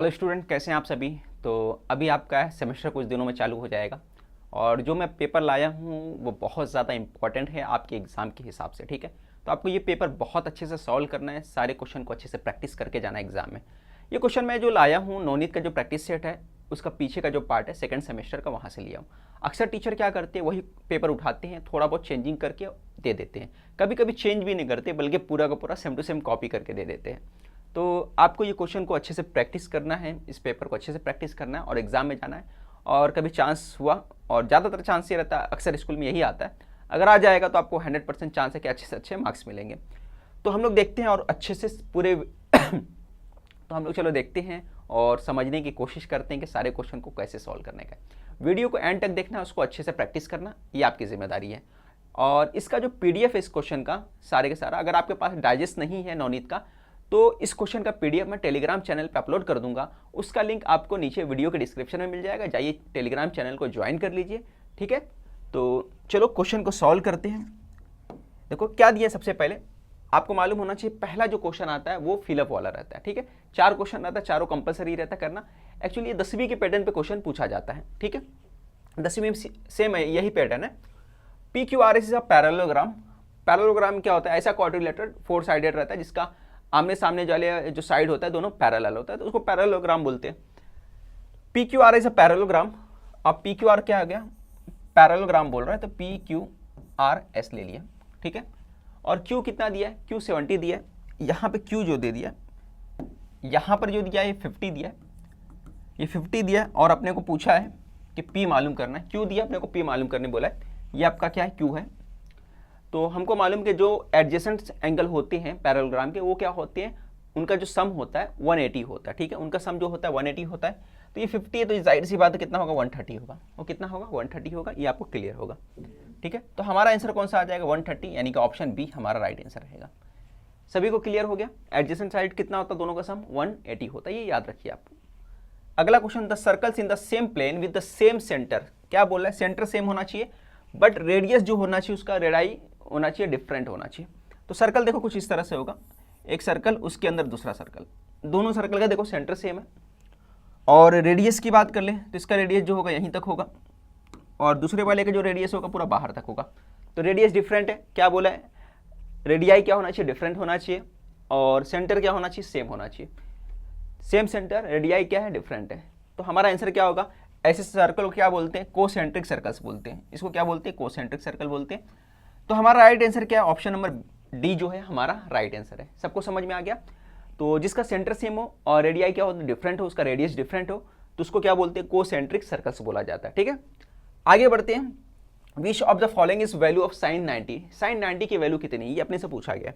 Hello student, कैसे हैं आप सभी। तो अभी आपका सेमेस्टर कुछ दिनों में चालू हो जाएगा और जो मैं पेपर लाया हूँ वो बहुत ज़्यादा इंपॉर्टेंट है आपके एग्ज़ाम के हिसाब से। ठीक है, तो आपको ये पेपर बहुत अच्छे से सॉल्व करना है, सारे क्वेश्चन को अच्छे से प्रैक्टिस करके जाना है एग्ज़ाम में। ये क्वेश्चन मैं जो लाया हूँ नवनीत का जो प्रैक्टिस सेट है उसका पीछे का जो पार्ट है सेकंड सेमेस्टर का, वहाँ से लिया हूँ। अक्सर टीचर क्या करते हैं, वही पेपर उठाते हैं, थोड़ा बहुत चेंजिंग करके दे देते हैं, कभी कभी चेंज भी नहीं करते बल्कि पूरा का पूरा सेम टू सेम कॉपी करके दे देते हैं। तो आपको ये क्वेश्चन को अच्छे से प्रैक्टिस करना है, इस पेपर को अच्छे से प्रैक्टिस करना है और एग्ज़ाम में जाना है। और कभी चांस हुआ, और ज़्यादातर चांस ये रहता है, अक्सर स्कूल में यही आता है, अगर आ जाएगा तो आपको 100% चांस है कि अच्छे से अच्छे मार्क्स मिलेंगे। तो हम लोग देखते हैं और अच्छे से पूरे तो हम लोग चलो देखते हैं और समझने की कोशिश करते हैं कि सारे क्वेश्चन को कैसे सॉल्व करने का है। वीडियो को एंड तक देखना है, उसको अच्छे से प्रैक्टिस करना, ये आपकी जिम्मेदारी है। और इसका जो पीडीएफ है इस क्वेश्चन का सारे के सारा, अगर आपके पास डाइजेस्ट नहीं है नवनीत का, तो इस क्वेश्चन का पीडीएफ मैं टेलीग्राम चैनल पे अपलोड कर दूंगा, उसका लिंक आपको नीचे वीडियो के डिस्क्रिप्शन में मिल जाएगा, जाइए टेलीग्राम चैनल को ज्वाइन कर लीजिए। ठीक है, तो चलो क्वेश्चन को सॉल्व करते हैं। देखो क्या दिया है, सबसे पहले आपको मालूम होना चाहिए पहला जो क्वेश्चन आता है वो फिलअप वाला रहता है। ठीक है, 4 क्वेश्चन रहता है, चारों कंपलसरी रहता है करना। एक्चुअली ये 10वीं के पैटर्न पे क्वेश्चन पूछा जाता है। ठीक है, 10वीं में सेम है, यही पैटर्न है। P Q R S is a parallelogram. Parallelogram क्या होता है, ऐसा क्वाड्रिलेटरल 4 साइडेड रहता है जिसका आमने सामने वाले जो साइड होता है दोनों पैरेलल होता है, तो उसको पैरेललोग्राम बोलते हैं। P Q are is a parallelogram. अब पी क्यू आर क्या आ गया, पैरेललोग्राम बोल रहा है, तो पी क्यू आर एस ले लिया। ठीक है, और क्यू कितना दिया है, क्यू 70 दिया है। यहाँ पे क्यू जो दे दिया, यहाँ पर जो दिया है ये 50 दिया है, ये 50 दिया है। और अपने को पूछा है कि पी मालूम करना है, क्यू दिया अपने को, पी मालूम करने बोला है। ये आपका क्या है, क्यू है। तो हमको मालूम कि जो एडजेसेंट एंगल होते हैं पैरेललोग्राम के, वो क्या होते हैं, उनका जो सम होता है 180 होता है। ठीक है, उनका सम जो होता है 180 होता है। तो ये 50 है, तो जाहिर सी बात है कितना होगा, 130 होगा। वो कितना होगा, 130 होगा, ये आपको क्लियर होगा। ठीक है, तो हमारा आंसर कौन सा आ जाएगा, 130, यानी कि ऑप्शन बी हमारा राइट आंसर रहेगा। सभी को क्लियर हो गया। एडजेसेंट साइड कितना होता है, दोनों का सम 180 होता है, ये याद रखिए आप। अगला question, the circles in the same plane with the same centre. क्या बोल रहा है, सेंटर सेम होना चाहिए बट रेडियस जो होना चाहिए उसका रेडाई होना चाहिए, डिफरेंट होना चाहिए। तो सर्कल देखो कुछ इस तरह से होगा, एक सर्कल उसके अंदर दूसरा सर्कल, दोनों सर्कल का देखो सेंटर सेम है। और रेडियस की बात कर ले तो इसका रेडियस जो होगा यहीं तक होगा और दूसरे वाले का जो रेडियस होगा पूरा बाहर तक होगा। तो रेडियस डिफरेंट है, क्या बोला है, रेडियाई क्या होना चाहिए, डिफरेंट होना चाहिए, और सेंटर क्या होना चाहिए, सेम होना चाहिए। सेम सेंटर, रेडियाई क्या है, डिफरेंट है। तो हमारा आंसर क्या होगा, ऐसे सर्कल को क्या बोलते हैं, कोसेंट्रिक सर्कल्स बोलते हैं, इसको क्या बोलते हैं, कोसेंट्रिक सर्कल बोलते हैं। तो हमारा राइट आंसर क्या है, ऑप्शन नंबर डी जो है हमारा राइट आंसर है। सबको समझ में आ गया। तो जिसका सेंटर सेम हो और रेडियाई क्या हो, डिफरेंट हो, उसका रेडियस डिफरेंट हो, तो उसको क्या बोलते हैं, कोसेंट्रिक सर्कल्स बोला जाता है। ठीक है, आगे बढ़ते हैं। Which of the following is value of sine 90। Sine 90 की वैल्यू कितनी, ये अपने से पूछा गया।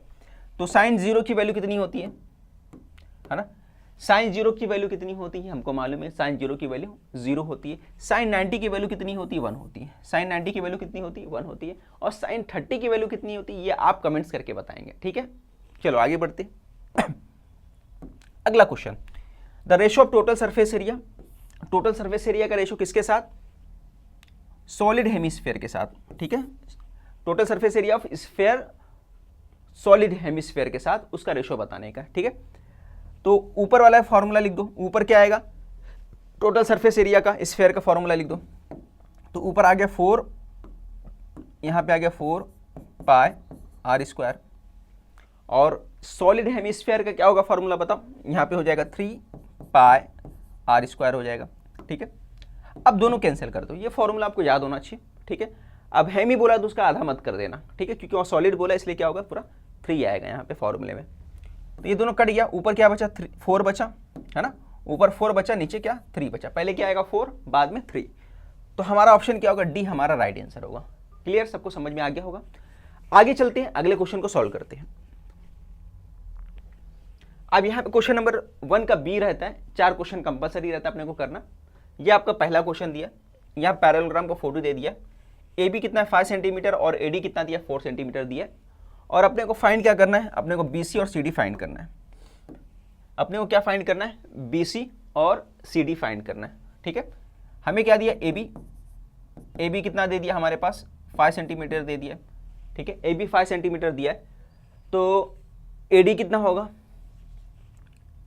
तो साइन 0 की वैल्यू कितनी होती है ना, साइन 0 की वैल्यू कितनी होती है, हमको मालूम है साइन 0 की वैल्यू 0 होती है। साइन 90 की वैल्यू कितनी होती है, 1 होती है। साइन 90 की वैल्यू कितनी होती है, 1 होती है। और साइन 30 की वैल्यू कितनी होती है, ये आप कमेंट्स करके बताएंगे। ठीक है, चलो आगे बढ़ते हैं। अगला question, the ratio of total surface area. Total surface area का रेशो किसके साथ, सॉलिड हेमिस्फीयर के साथ। ठीक है, total surface area of sphere solid hemisphere के साथ उसका रेशो बताने का। ठीक है, तो ऊपर वाला फॉर्मूला लिख दो। ऊपर क्या आएगा, टोटल सरफेस एरिया का स्फीयर का फॉर्मूला लिख दो। तो ऊपर आ गया 4, यहाँ पे आ गया 4 पाई आर स्क्वायर, और सॉलिड हेमिस्फीयर का क्या होगा फॉर्मूला बताओ, यहाँ पे हो जाएगा 3 पाई आर स्क्वायर हो जाएगा। ठीक है, अब दोनों कैंसिल कर दो, ये फॉर्मूला आपको याद होना चाहिए। ठीक है, अब हेमी बोला तो उसका आधा मत कर देना। ठीक है, क्योंकि वो सॉलिड बोला इसलिए क्या होगा, पूरा 3 आएगा यहाँ पे फॉर्मूले में। तो ये दोनों कट गया, ऊपर क्या बचा, 4 बचा, है ना, ऊपर 4 बचा, नीचे क्या 3 बचा। पहले क्या आएगा 4, बाद में 3। तो हमारा ऑप्शन क्या होगा, डी हमारा राइट आंसर होगा। क्लियर, सबको समझ में आ गया होगा। आगे चलते हैं, अगले क्वेश्चन को सॉल्व करते हैं। अब यहाँ पे क्वेश्चन नंबर 1 का बी रहता है, 4 क्वेश्चन कंपलसरी रहता है अपने को करना। ये आपका पहला क्वेश्चन दिया, यहाँ पैरेललोग्राम का फोटो दे दिया, ए बी कितना है 5 सेंटीमीटर और ए डी कितना दिया 4 सेंटीमीटर दिया। और अपने को फाइंड क्या करना है, अपने को बी सी और सी डी फाइंड करना है। अपने को क्या फाइंड करना है, बी सी और सी डी फाइंड करना है। ठीक है, हमें क्या दिया, ए बी कितना दे दिया हमारे पास 5 सेंटीमीटर दे दिया। ठीक है, ए बी 5 सेंटीमीटर दिया है, तो ए डी कितना होगा,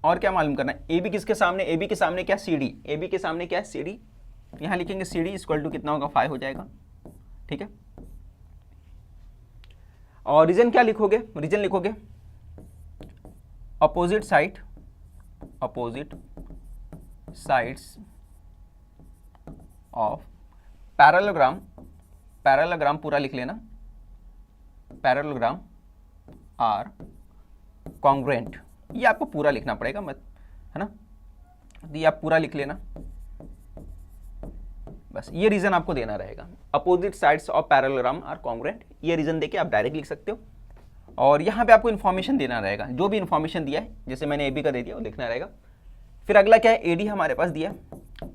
और क्या मालूम करना है, ए बी किसके सामने, ए बी के सामने क्या, सी डी, ए बी के सामने क्या है, सी डी। यहाँ लिखेंगे सी डी इक्वल टू कितना होगा, 5 हो जाएगा, ठीक है। और रीजन क्या लिखोगे, रीजन लिखोगे opposite side, opposite sides of parallelogram, parallelogram पूरा लिख लेना, पैरेललोग्राम आर कॉन्ग्रुएंट, ये आपको पूरा लिखना पड़ेगा मत, है ना, ये आप पूरा लिख लेना, बस ये रीजन आपको देना रहेगा, opposite sides of parallelogram are congruent, ये रीजन देके आप डायरेक्ट लिख सकते हो। और यहाँ पे आपको इन्फॉर्मेशन देना रहेगा, जो भी इन्फॉर्मेशन दिया है, जैसे मैंने ए बी का दे दिया वो लिखना रहेगा। फिर अगला क्या है, ए डी हमारे पास दिया,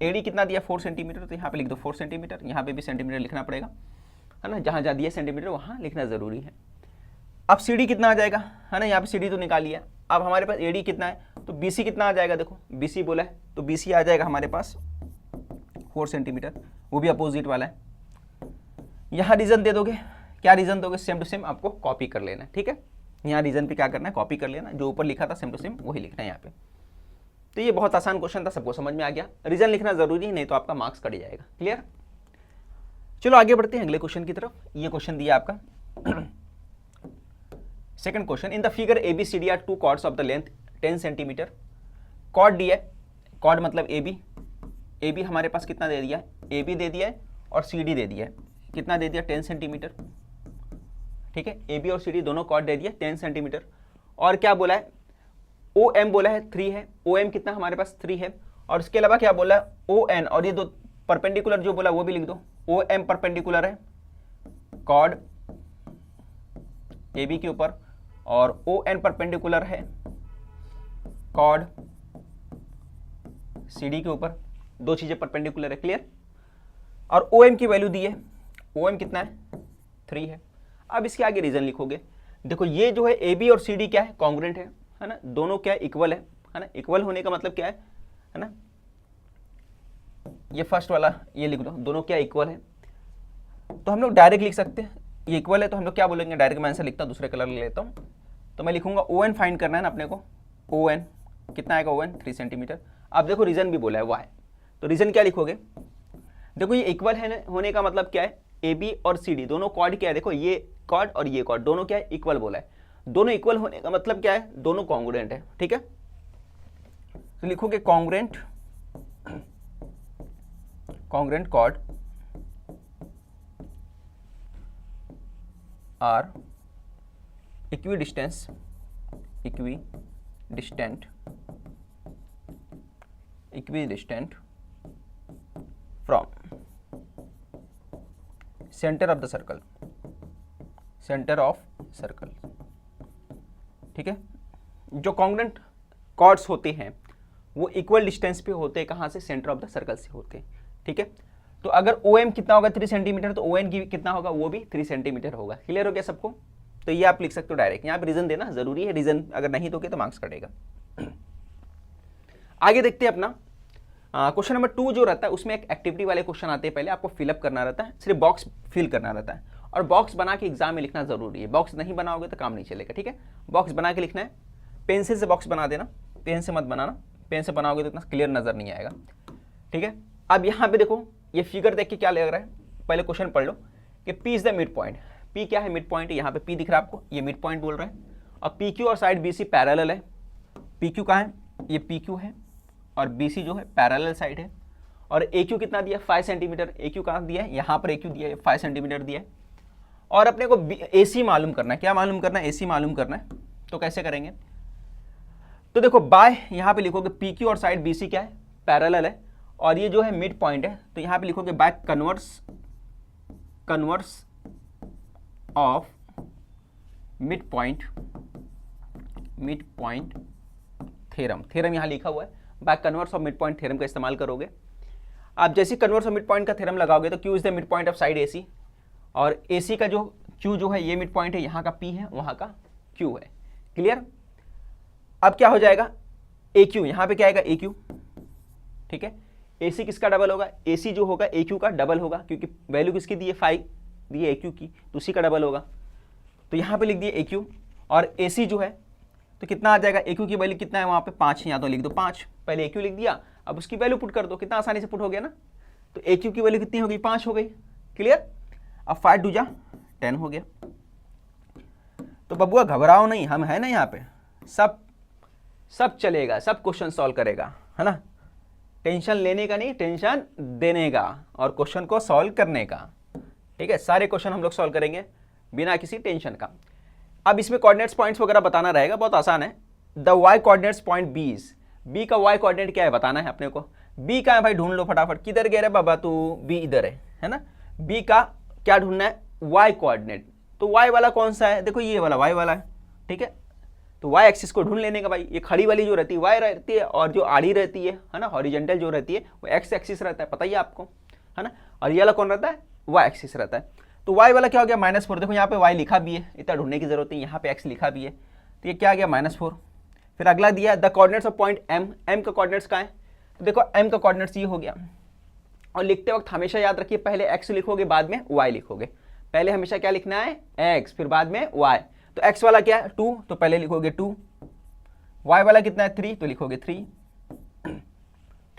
ए डी कितना दिया, 4 सेंटीमीटर, तो यहाँ पे लिख दो 4 सेंटीमीटर, यहाँ पे भी सेंटीमीटर लिखना पड़ेगा, है ना, जहाँ जहाँ दिया सेंटीमीटर वहाँ लिखना ज़रूरी है। अब सी डी कितना आ जाएगा, है ना, यहाँ पे सी डी तो निकाल लिया, अब हमारे पास ए डी कितना है, तो बी सी कितना आ जाएगा, देखो बी सी बोला है तो बी सी आ जाएगा हमारे पास 4 सेंटीमीटर, वो भी अपोजिट वाला है। यहाँ रीजन दे दोगे, क्या रीजन दोगे, सेम टू सेम आपको कॉपी कर लेना है, ठीक है। यहाँ रीजन पे क्या करना है, कॉपी कर लेना, जो ऊपर लिखा था सेम टू सेम वही लिखना है यहाँ पे। तो ये बहुत आसान क्वेश्चन था, सबको समझ में आ गया, रीजन लिखना जरूरी है, नहीं तो आपका मार्क्स कट जाएगा, क्लियर। चलो आगे बढ़ते हैं अगले क्वेश्चन की तरफ। ये क्वेश्चन दिया आपका second question, in the figure A B C D are 2 chords of the length 10 centimetre, chord दिया है, कॉर्ड मतलब ए बी हमारे पास कितना दे दिया है, ए बी दे दिया है और सी डी दे दिया है, कितना दे दिया, 10 सेंटीमीटर, ठीक है। ए बी और सी डी दोनों कॉर्ड दे दिया 10 सेंटीमीटर, और क्या बोला है, ओ एम बोला है 3 है, ओ एम कितना हमारे पास 3 है, और इसके अलावा क्या बोला है, ओ एन, और ये दो परपेंडिकुलर जो बोला वो भी लिख दो, ओ एम परपेंडिकुलर है कॉर्ड ए बी के ऊपर, और ओ एन परपेंडिकुलर है कॉर्ड सी डी के ऊपर, दो चीजें परपेंडिकुलर है, क्लियर। और ओ एम की वैल्यू दी है, ओ एम कितना है, 3 है। अब इसके आगे रीजन लिखोगे, देखो ये जो है ए बी और सी डी क्या है, कॉन्ग्रुएंट है ना, दोनों क्या है, इक्वल है ना, इक्वल होने का मतलब क्या है ना, ये फर्स्ट वाला ये लिख दो, दोनों क्या इक्वल है, तो हम लोग डायरेक्ट लिख सकते हैं, ये इक्वल है तो हम लोग क्या बोलेंगे, डायरेक्ट मैं आंसर लिखता हूँ, दूसरे कलर ले लेता हूँ, तो मैं लिखूंगा ओ एन फाइंड करना है ना अपने को, ओ एन कितना आएगा, ओ एन 3 सेंटीमीटर। अब देखो रीजन भी बोला है वाई, तो रीजन क्या लिखोगे, देखो ये इक्वल है होने का मतलब क्या है, ए बी और सी डी दोनों कॉर्ड क्या है, देखो ये कॉर्ड और ये कॉर्ड दोनों क्या है, इक्वल बोला है, दोनों इक्वल होने का मतलब क्या है, दोनों कॉन्ग्रुएंट है, ठीक है। तो लिखोगे congruent, congruent chord are equidistant from centre of the circle, centre of circle, ठीक है। जो कॉन्ग्रुएंट कॉर्ड्स होते हैं वो इक्वल डिस्टेंस पे होते हैं, कहाँ से, सेंटर ऑफ द सर्कल से होते हैं, ठीक है। तो अगर ओ एम कितना होगा 3 सेंटीमीटर, तो ओ एन की कितना होगा, वो भी 3 सेंटीमीटर होगा, क्लियर हो गया सबको। तो ये आप लिख सकते हो डायरेक्ट, यहाँ पे रीजन देना जरूरी है, रीजन अगर नहीं दोगे तो मार्क्स कटेगा। आगे देखते हैं अपना क्वेश्चन नंबर 2 जो रहता है, उसमें एक एक्टिविटी वाले क्वेश्चन आते हैं, पहले आपको फिलअप करना रहता है, सिर्फ बॉक्स फिल करना रहता है, और बॉक्स बना के एग्जाम में लिखना जरूरी है, बॉक्स नहीं बनाओगे तो काम नहीं चलेगा, ठीक है। बॉक्स बना के लिखना है, पेंसिल से बॉक्स बना देना, पेन से मत बनाना, पेन से बनाओगे तो इतना क्लियर नजर नहीं आएगा, ठीक है। अब यहाँ पे देखो ये फिगर देख के क्या लग रहा है, पहले क्वेश्चन पढ़ लो कि P is the mid point, P क्या है, मिड पॉइंट है, यहाँ पे P दिख रहा है आपको, ये मिड पॉइंट बोल रहा है, और PQ और साइड BC पैरेलल है, PQ कहाँ है, ये PQ है, और BC जो है पैरेलल साइड है, और AQ कितना दिया 5 सेंटीमीटर, AQ कहाँ दिया है, यहाँ पर AQ दिया है 5 सेंटीमीटर दिया है, और अपने को AC मालूम करना है, क्या मालूम करना है, AC मालूम करना है, तो कैसे करेंगे, तो देखो बाय यहाँ पे लिखोगे PQ और साइड BC क्या है, पैरेलल है, और ये जो है मिड पॉइंट है, तो यहाँ पे लिखोगे by converse of mid point theorem यहाँ लिखा हुआ है, by converse of mid point theorem का इस्तेमाल करोगे। आप जैसे कन्वर्स ऑफ मिड पॉइंट का थ्योरम लगाओगे तो Q is the mid point of side AC, और AC का जो Q जो है ये मिड पॉइंट है, यहाँ का P है, वहाँ का Q है, क्लियर। अब क्या हो जाएगा, AQ यहाँ पे क्या आएगा, AQ, ठीक है। AC किसका डबल होगा, AC जो होगा AQ का डबल होगा, क्योंकि वैल्यू किसकी दी है 5 दी है AQ की, तो उसी का डबल होगा, तो यहाँ पे लिख दिए AQ, और AC जो है तो कितना आ जाएगा, ए क्यू की वैल्यू कितना है वहाँ पे 5 है, यहाँ तो लिख दो 5, पहले ए क्यू लिख दिया, अब उसकी वैल्यू पुट कर दो, कितना आसानी से पुट हो गया ना। तो ए क्यू की वैल्यू कितनी हो गई, 5 हो गई, क्लियर। अब 5 2 जा 10 हो गया। तो बबुआ घबराओ नहीं, हम है ना यहाँ पे, सब चलेगा, सब क्वेश्चन सॉल्व करेगा, है ना। टेंशन लेने का नहीं, टेंशन देने का और क्वेश्चन को सॉल्व करने का, ठीक है। सारे क्वेश्चन हम लोग सॉल्व करेंगे बिना किसी टेंशन का। अब इसमें कोऑर्डिनेट्स पॉइंट्स वगैरह बताना रहेगा, बहुत आसान है। The Y coordinates point B is, B का वाई कोऑर्डिनेट क्या है बताना है अपने को। बी का है भाई, ढूंढ लो फटाफट, किधर गया रे बाबा तू, बी इधर है ना। बी का क्या ढूंढना है, वाई कोऑर्डिनेट। तो वाई वाला कौन सा है, देखो ये वाला वाई वाला है, ठीक है। तो वाई एक्सिस को ढूंढ लेने का भाई, ये खड़ी वाली जो रहती है वाई रहती है, और जो आड़ी रहती है ना, हॉरिजॉन्टल जो रहती है वो एक्स एक्सिस रहता है, पता ही है आपको, है ना। और ये वाला कौन रहता है, वाई एक्सिस रहता है। तो वाई वाला क्या हो गया, -4। देखो यहाँ पे वाई लिखा भी है, इतना ढूंढने की जरूरत नहीं, यहाँ पे एक्स लिखा भी है, तो ये क्या आ गया -4। फिर अगला दिया the coordinates of point M, M का कोऑर्डिनेट्स का है, तो देखो एम का कोऑर्डिनेट्स ये हो गया। और लिखते वक्त हमेशा याद रखिए, पहले एक्स लिखोगे बाद में वाई लिखोगे, पहले हमेशा क्या लिखना है, एक्स, फिर बाद में वाई। तो एक्स वाला क्या है 2, तो पहले लिखोगे 2, वाई वाला कितना है 3, तो लिखोगे 3,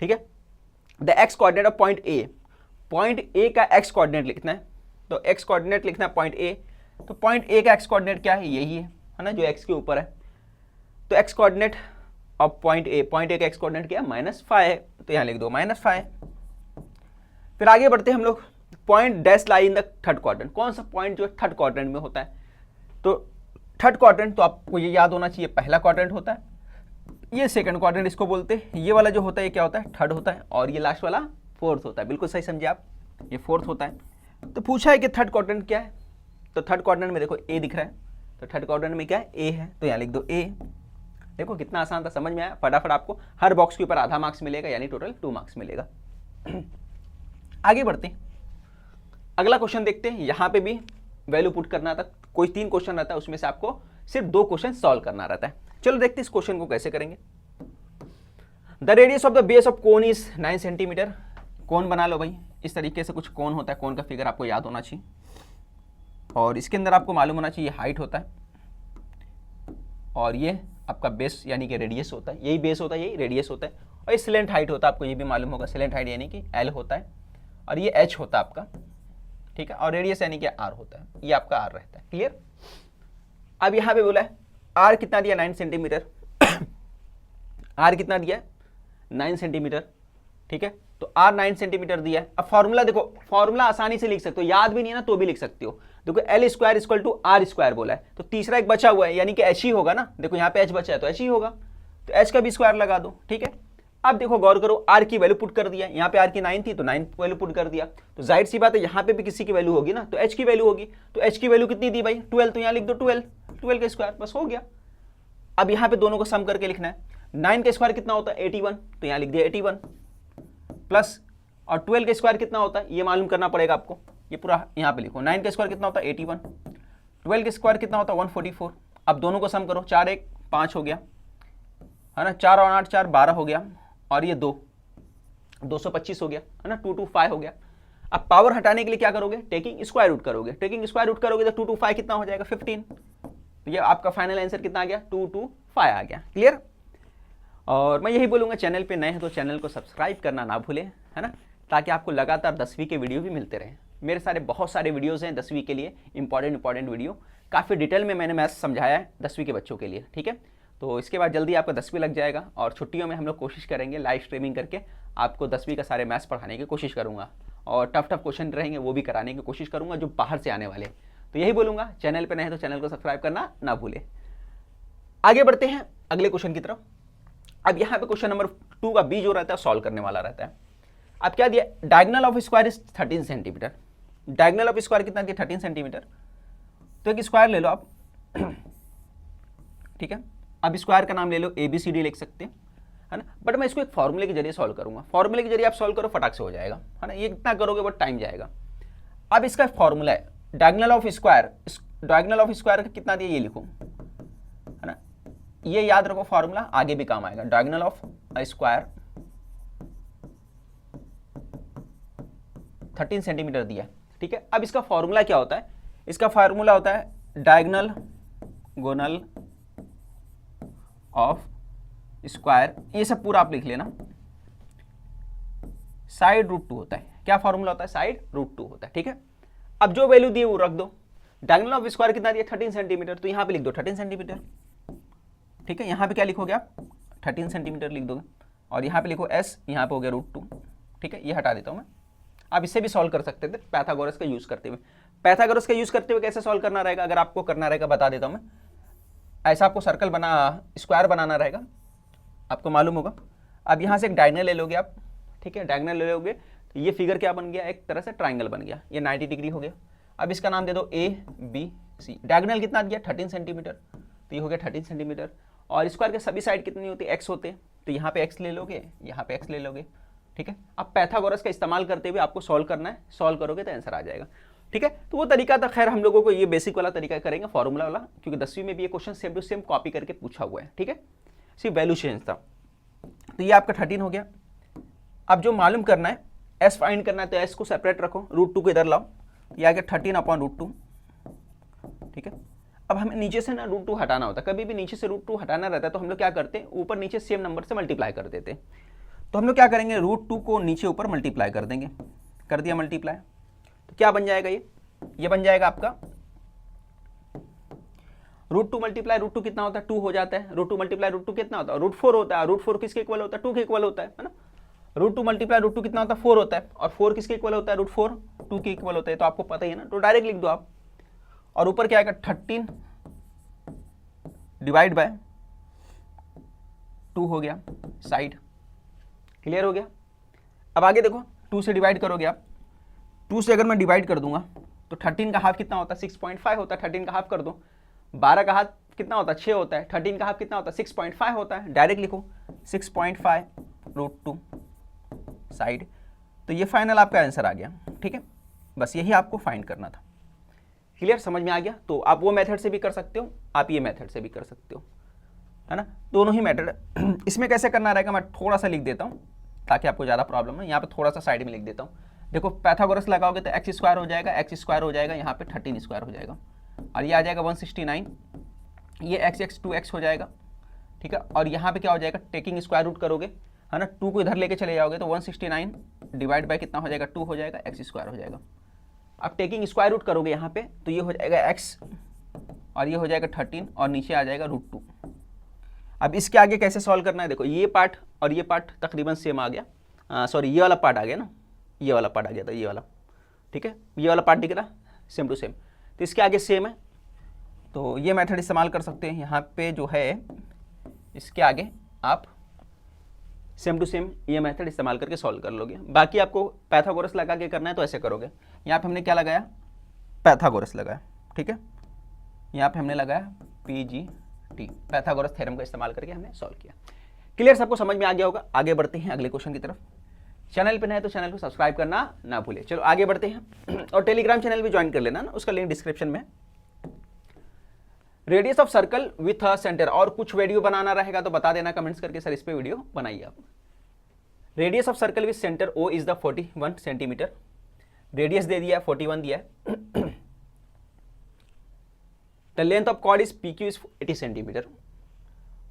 ठीक है। The x coordinate of point A, point A का एक्स कोऑर्डिनेट लिखना है, तो एक्स कोऑर्डिनेट लिखना है पॉइंट ए। तो पॉइंट ए का एक्स कोऑर्डिनेट क्या है, यही है ना, जो एक्स के ऊपर है। तो x coordinate of point A, point A का एक्स कोऑर्डिनेट क्या है, -5 है, तो यहाँ लिख दो -5। फिर आगे बढ़ते हैं हम लोग, point dash lie in the third quadrant, कौन सा पॉइंट जो है थर्ड क्वाड्रेंट में होता है। तो थर्ड क्वाड्रेंट तो आपको ये याद होना चाहिए, पहला क्वाड्रेंट होता है, ये सेकंड क्वाड्रेंट इसको बोलते हैं, ये वाला जो होता है ये क्या होता है, थर्ड होता है, और ये लास्ट वाला फोर्थ होता है। बिल्कुल सही समझे आप, ये फोर्थ होता है। तो पूछा है कि थर्ड क्वाड्रेंट क्या है, तो थर्ड क्वाड्रेंट में देखो ए दिख रहा है, तो थर्ड क्वाड्रेंट में क्या है, ए है, तो यहाँ लिख दो ए। देखो कितना आसान था, समझ में आया, फटाफट आपको हर बॉक्स के ऊपर आधा मार्क्स मिलेगा, यानी टोटल 2 मार्क्स मिलेगा। आगे बढ़ते हैं, अगला क्वेश्चन देखते हैं। यहाँ पे भी वैल्यू पुट करना था, कोई 3 क्वेश्चन रहता है, उसमें से आपको सिर्फ 2 क्वेश्चन सॉल्व करना रहता है। चलो देखते हैं इस क्वेश्चन को कैसे करेंगे। The radius of the base of cone is 9 centimetre. Cone बना लो भाई, इस तरीके से कुछ कोन होता है, कोन का फिगर आपको याद होना चाहिए, और इसके अंदर आपको मालूम होना चाहिए हाइट होता है, और ये आपका बेस यानी कि रेडियस होता है, यही बेस होता है, यही रेडियस होता है, और ये स्लेंट हाइट होता है, आपको ये भी मालूम होगा, स्लेंट हाइट यानी कि एल होता है, और ये एच होता है आपका, ठीक है, और रेडियस यानी कि आर होता है, ये आपका आर रहता है, क्लियर। अब यहाँ पे बोला है आर कितना दिया, 9 सेंटीमीटर, आर कितना दिया, 9 सेंटीमीटर, ठीक है। तो आर 9 सेंटीमीटर दिया है। अब फॉर्मूला देखो, फॉर्मूला आसानी से लिख सकते हो, याद भी नहीं है ना तो भी लिख सकते हो। देखो L square equal to R square बोला है, तो तीसरा एक बचा हुआ है, यानी कि एच ही होगा ना। देखो यहाँ पे एच बचा है तो एच ही होगा, तो एच का भी स्क्वायर लगा दो, ठीक है। अब देखो गौर करो, आर की वैल्यू पुट कर दिया, यहाँ पे आर की 9 थी तो 9 वैल्यू पुट कर दिया, तो जाहिर सी बात है यहाँ पे भी किसी की वैल्यू होगी ना, तो एच की वैल्यू होगी। तो एच की वैल्यू कितनी दी भाई, 12, तो यहाँ लिख दो 12 का स्क्वायर, बस हो गया। अब यहाँ पे दोनों को सम करके लिखना है, 9 का स्क्वायर कितना होता है 81, तो यहाँ लिख दिया 81 प्लस, और 12 का स्क्वायर कितना होता है ये मालूम करना पड़ेगा आपको, ये पूरा यहाँ पे लिखो। 9 का स्क्वायर कितना होता है 81, 12 का स्क्वायर कितना होता है 144। अब दोनों को सम करो, 4 1 5 हो गया, है ना, 4 और 8 4 12 हो गया, और ये 225 हो गया, है ना, 225 हो गया। अब पावर हटाने के लिए क्या करोगे, टेकिंग स्क्वायर रूट करोगे, टेकिंग स्क्वायर रूट करोगे तो 225 कितना हो जाएगा 15, तो ये आपका फाइनल आंसर कितना आ गया 225 आ गया, क्लियर। और मैं यही बोलूँगा, चैनल पे नए हैं तो चैनल को सब्सक्राइब करना ना भूलें, है ना, ताकि आपको लगातार 10वीं के वीडियो भी मिलते रहें। मेरे सारे बहुत सारे वीडियोज़ हैं 10वीं के लिए, इंपॉर्टेंट वीडियो, काफ़ी डिटेल में मैंने मैथ्स समझाया है 10वीं के बच्चों के लिए, ठीक है। तो इसके बाद जल्दी आपका 10वीं लग जाएगा, और छुट्टियों में हम लोग कोशिश करेंगे लाइव स्ट्रीमिंग करके आपको 10वीं का सारे मैथ्स पढ़ाने की कोशिश करूँगा, और टफ क्वेश्चन रहेंगे वो भी कराने की कोशिश करूँगा जो बाहर से आने वाले। तो यही बोलूँगा, चैनल पर नए हैं तो चैनल को सब्सक्राइब करना ना भूलें। आगे बढ़ते हैं अगले क्वेश्चन की तरफ। अब यहाँ पे क्वेश्चन नंबर 2 का बी जो रहता है सॉल्व करने वाला रहता है। अब क्या दिया, diagonal of square is 13 centimetre. Diagonal of square कितना दिया 13 सेंटीमीटर, तो एक स्क्वायर ले लो आप, ठीक है। अब स्क्वायर का नाम ले लो, ABCD लिख सकते हैं, है ना, बट मैं इसको एक फॉर्मूले के जरिए सॉल्व करूंगा। फॉर्मूले के जरिए आप सॉल्व करो, फटाक से हो जाएगा, है ना, ये कितना करोगे बहुत टाइम जाएगा। अब इसका फॉर्मूला है diagonal of square, diagonal of square का कितना दिया ये लिखो, है ना, ये याद रखो, फॉर्मूला आगे भी काम आएगा। डायगोनल ऑफ स्क्वायर 13 सेंटीमीटर दिया, ठीक है। अब इसका फॉर्मूला क्या होता है, इसका फॉर्मूला होता है डायगोनल ऑफ स्क्वायर, ये सब पूरा आप लिख लेना, साइड रूट 2 होता है। क्या फॉर्मूला होता है? साइड रूट 2 होता है, ठीक है। अब जो वैल्यू दी है वो रख दो। डायगोनल ऑफ स्क्वायर कितना दिया? 13 सेंटीमीटर, तो यहाँ पे लिख दो 13 सेंटीमीटर, ठीक है। यहाँ पे क्या लिखोगे आप? 13 सेंटीमीटर लिख दोगे, और यहाँ पे लिखो s, यहाँ पे हो गया रूट 2, ठीक है। ये हटा देता हूँ मैं। आप इससे भी सॉल्व कर सकते थे पैथागोरस का यूज करते हुए। पैथागोरस का यूज करते हुए कैसे सॉल्व करना रहेगा, अगर आपको करना रहेगा बता देता हूँ मैं। ऐसा आपको सर्कल स्क्वायर बनाना रहेगा, आपको मालूम होगा। अब यहाँ से एक डायगोनल ले लोगे आप, ठीक है। डायगोनल ले लोगे तो ये फिगर क्या बन गया? एक तरह से ट्राइंगल बन गया, ये 90 डिग्री हो गया। अब इसका नाम दे दो ABC। डायगोनल कितना दिया? 13 सेंटीमीटर, तो ये हो गया 13 सेंटीमीटर। और स्क्वायर के सभी साइड कितनी होती है? x होते हैं, तो यहाँ पे x ले लोगे, यहाँ पे x ले लोगे, ठीक है। अब पैथागोरस का इस्तेमाल करते हुए आपको सॉल्व करना है, सॉल्व करोगे तो आंसर आ जाएगा, ठीक है। तो वो तरीका था, खैर हम लोगों को ये बेसिक वाला तरीका करेंगे, फॉर्मूला वाला, क्योंकि 10वीं में भी ये question same to same copy करके पूछा हुआ है, ठीक है। सिर्फ वैल्यू चेंज था। तो ये आपका 13 हो गया। अब जो मालूम करना है, s फाइंड करना है, तो s को सेपरेट रखो, रूट 2 को इधर लाओ, ये आ गया 13/√2, ठीक है। अब हमें नीचे से ना रूट 2 हटाना होता है, कभी भी नीचे से रूट 2 हटाना रहता है तो हम लोग क्या करते हैं, ऊपर नीचे सेम नंबर से मल्टीप्लाई कर देते हैं। तो हम लोग क्या करेंगे, रूट 2 को नीचे ऊपर मल्टीप्लाई कर देंगे, कर दिया मल्टीप्लाई, तो क्या बन जाएगा? ये बन जाएगा आपका रूट 2 मल्टीप्लाई रूट 2 कितना होता है? 2 हो जाता है। रूट 2 मल्टीप्लाई रूट 2 कितना होता है? रूट 4 होता है। रूट 4 किसके इक्वल होता है? 2 के इक्वल होता है ना। रूट 2 मल्टीप्लाई रूट 2 कितना होता है? 4 होता है। और 4 किसके इक्वल होता है? रूट 4 2 के इक्वल होता है, तो आपको पता ही है ना, तो डायरेक्ट लिख दो आप। और ऊपर क्या आएगा? 13 डिवाइड बाय 2 हो गया, साइड क्लियर हो गया। अब आगे देखो, 2 से डिवाइड करोगे आप, 2 से अगर मैं डिवाइड कर दूंगा तो 13 का हाफ कितना होता है? 6.5 होता है। 13 का हाफ कर दो, 12 का हाफ कितना होता है? 6 होता है। 13 का हाफ कितना होता है? 6.5 होता है। डायरेक्ट लिखो 6.5√2 साइड, तो ये फाइनल आपका आंसर आ गया, ठीक है। बस यही आपको फाइंड करना था, क्लियर, समझ में आ गया। तो आप वो मेथड से भी कर सकते हो, आप ये मेथड से भी कर सकते हो, है ना, दोनों ही मेथड। इसमें कैसे करना रहेगा मैं थोड़ा सा लिख देता हूँ ताकि आपको ज़्यादा प्रॉब्लम ना, यहाँ पे थोड़ा सा साइड में लिख देता हूँ। देखो पैथागोरस लगाओगे तो x स्क्वायर हो जाएगा, x स्क्वायर हो जाएगा, यहाँ पे 13 स्क्वायर हो जाएगा, और ये आ जाएगा 169, ये x 2x हो जाएगा, ठीक है। और यहाँ पे क्या हो जाएगा? टेकिंग स्क्वायर रूट करोगे, है ना, 2 को इधर लेके चले जाओगे तो 169 डिवाइड बाय कितना हो जाएगा? 2 हो जाएगा, x स्क्वायर हो जाएगा। अब टेकिंग स्क्वायर रूट करोगे यहाँ पे तो ये हो जाएगा x, और ये हो जाएगा 13, और नीचे आ जाएगा √2। अब इसके आगे कैसे सॉल्व करना है? देखो ये पार्ट और ये पार्ट तकरीबन सेम आ गया, सॉरी ये वाला पार्ट आ गया ना, ये वाला पार्ट आ गया था, ये वाला, ठीक है, ये वाला पार्ट दिख रहा सेम टू सेम, तो इसके आगे सेम है, तो ये मेथड इस्तेमाल कर सकते हैं। यहाँ पे जो है इसके आगे आप सेम टू सेम ये मेथड इस्तेमाल करके सॉल्व कर लोगे। बाकी आपको पैथागोरस लगा के करना है तो ऐसे करोगे। यहाँ पे हमने क्या लगाया? पैथागोरस लगाया, ठीक है। यहाँ पे हमने लगाया PGT, पैथागोरस थ्योरम का इस्तेमाल करके हमने सॉल्व किया। क्लियर, सबको समझ में आ गया होगा। आगे बढ़ते हैं अगले क्वेश्चन की तरफ। चैनल पे नए तो चैनल को सब्सक्राइब करना ना भूले। चलो आगे बढ़ते हैं, और टेलीग्राम चैनल भी ज्वाइन कर लेना ना, उसका लिंक डिस्क्रिप्शन में। Radius of circle with centre, और कुछ वीडियो बनाना रहेगा तो बता देना कमेंट्स करके, सर इस पे वीडियो बनाइए आप। Radius of circle with centre O is the 41 centimetre, radius दे दिया है 41 दिया है। The length of chord is PQ is 80 centimetre,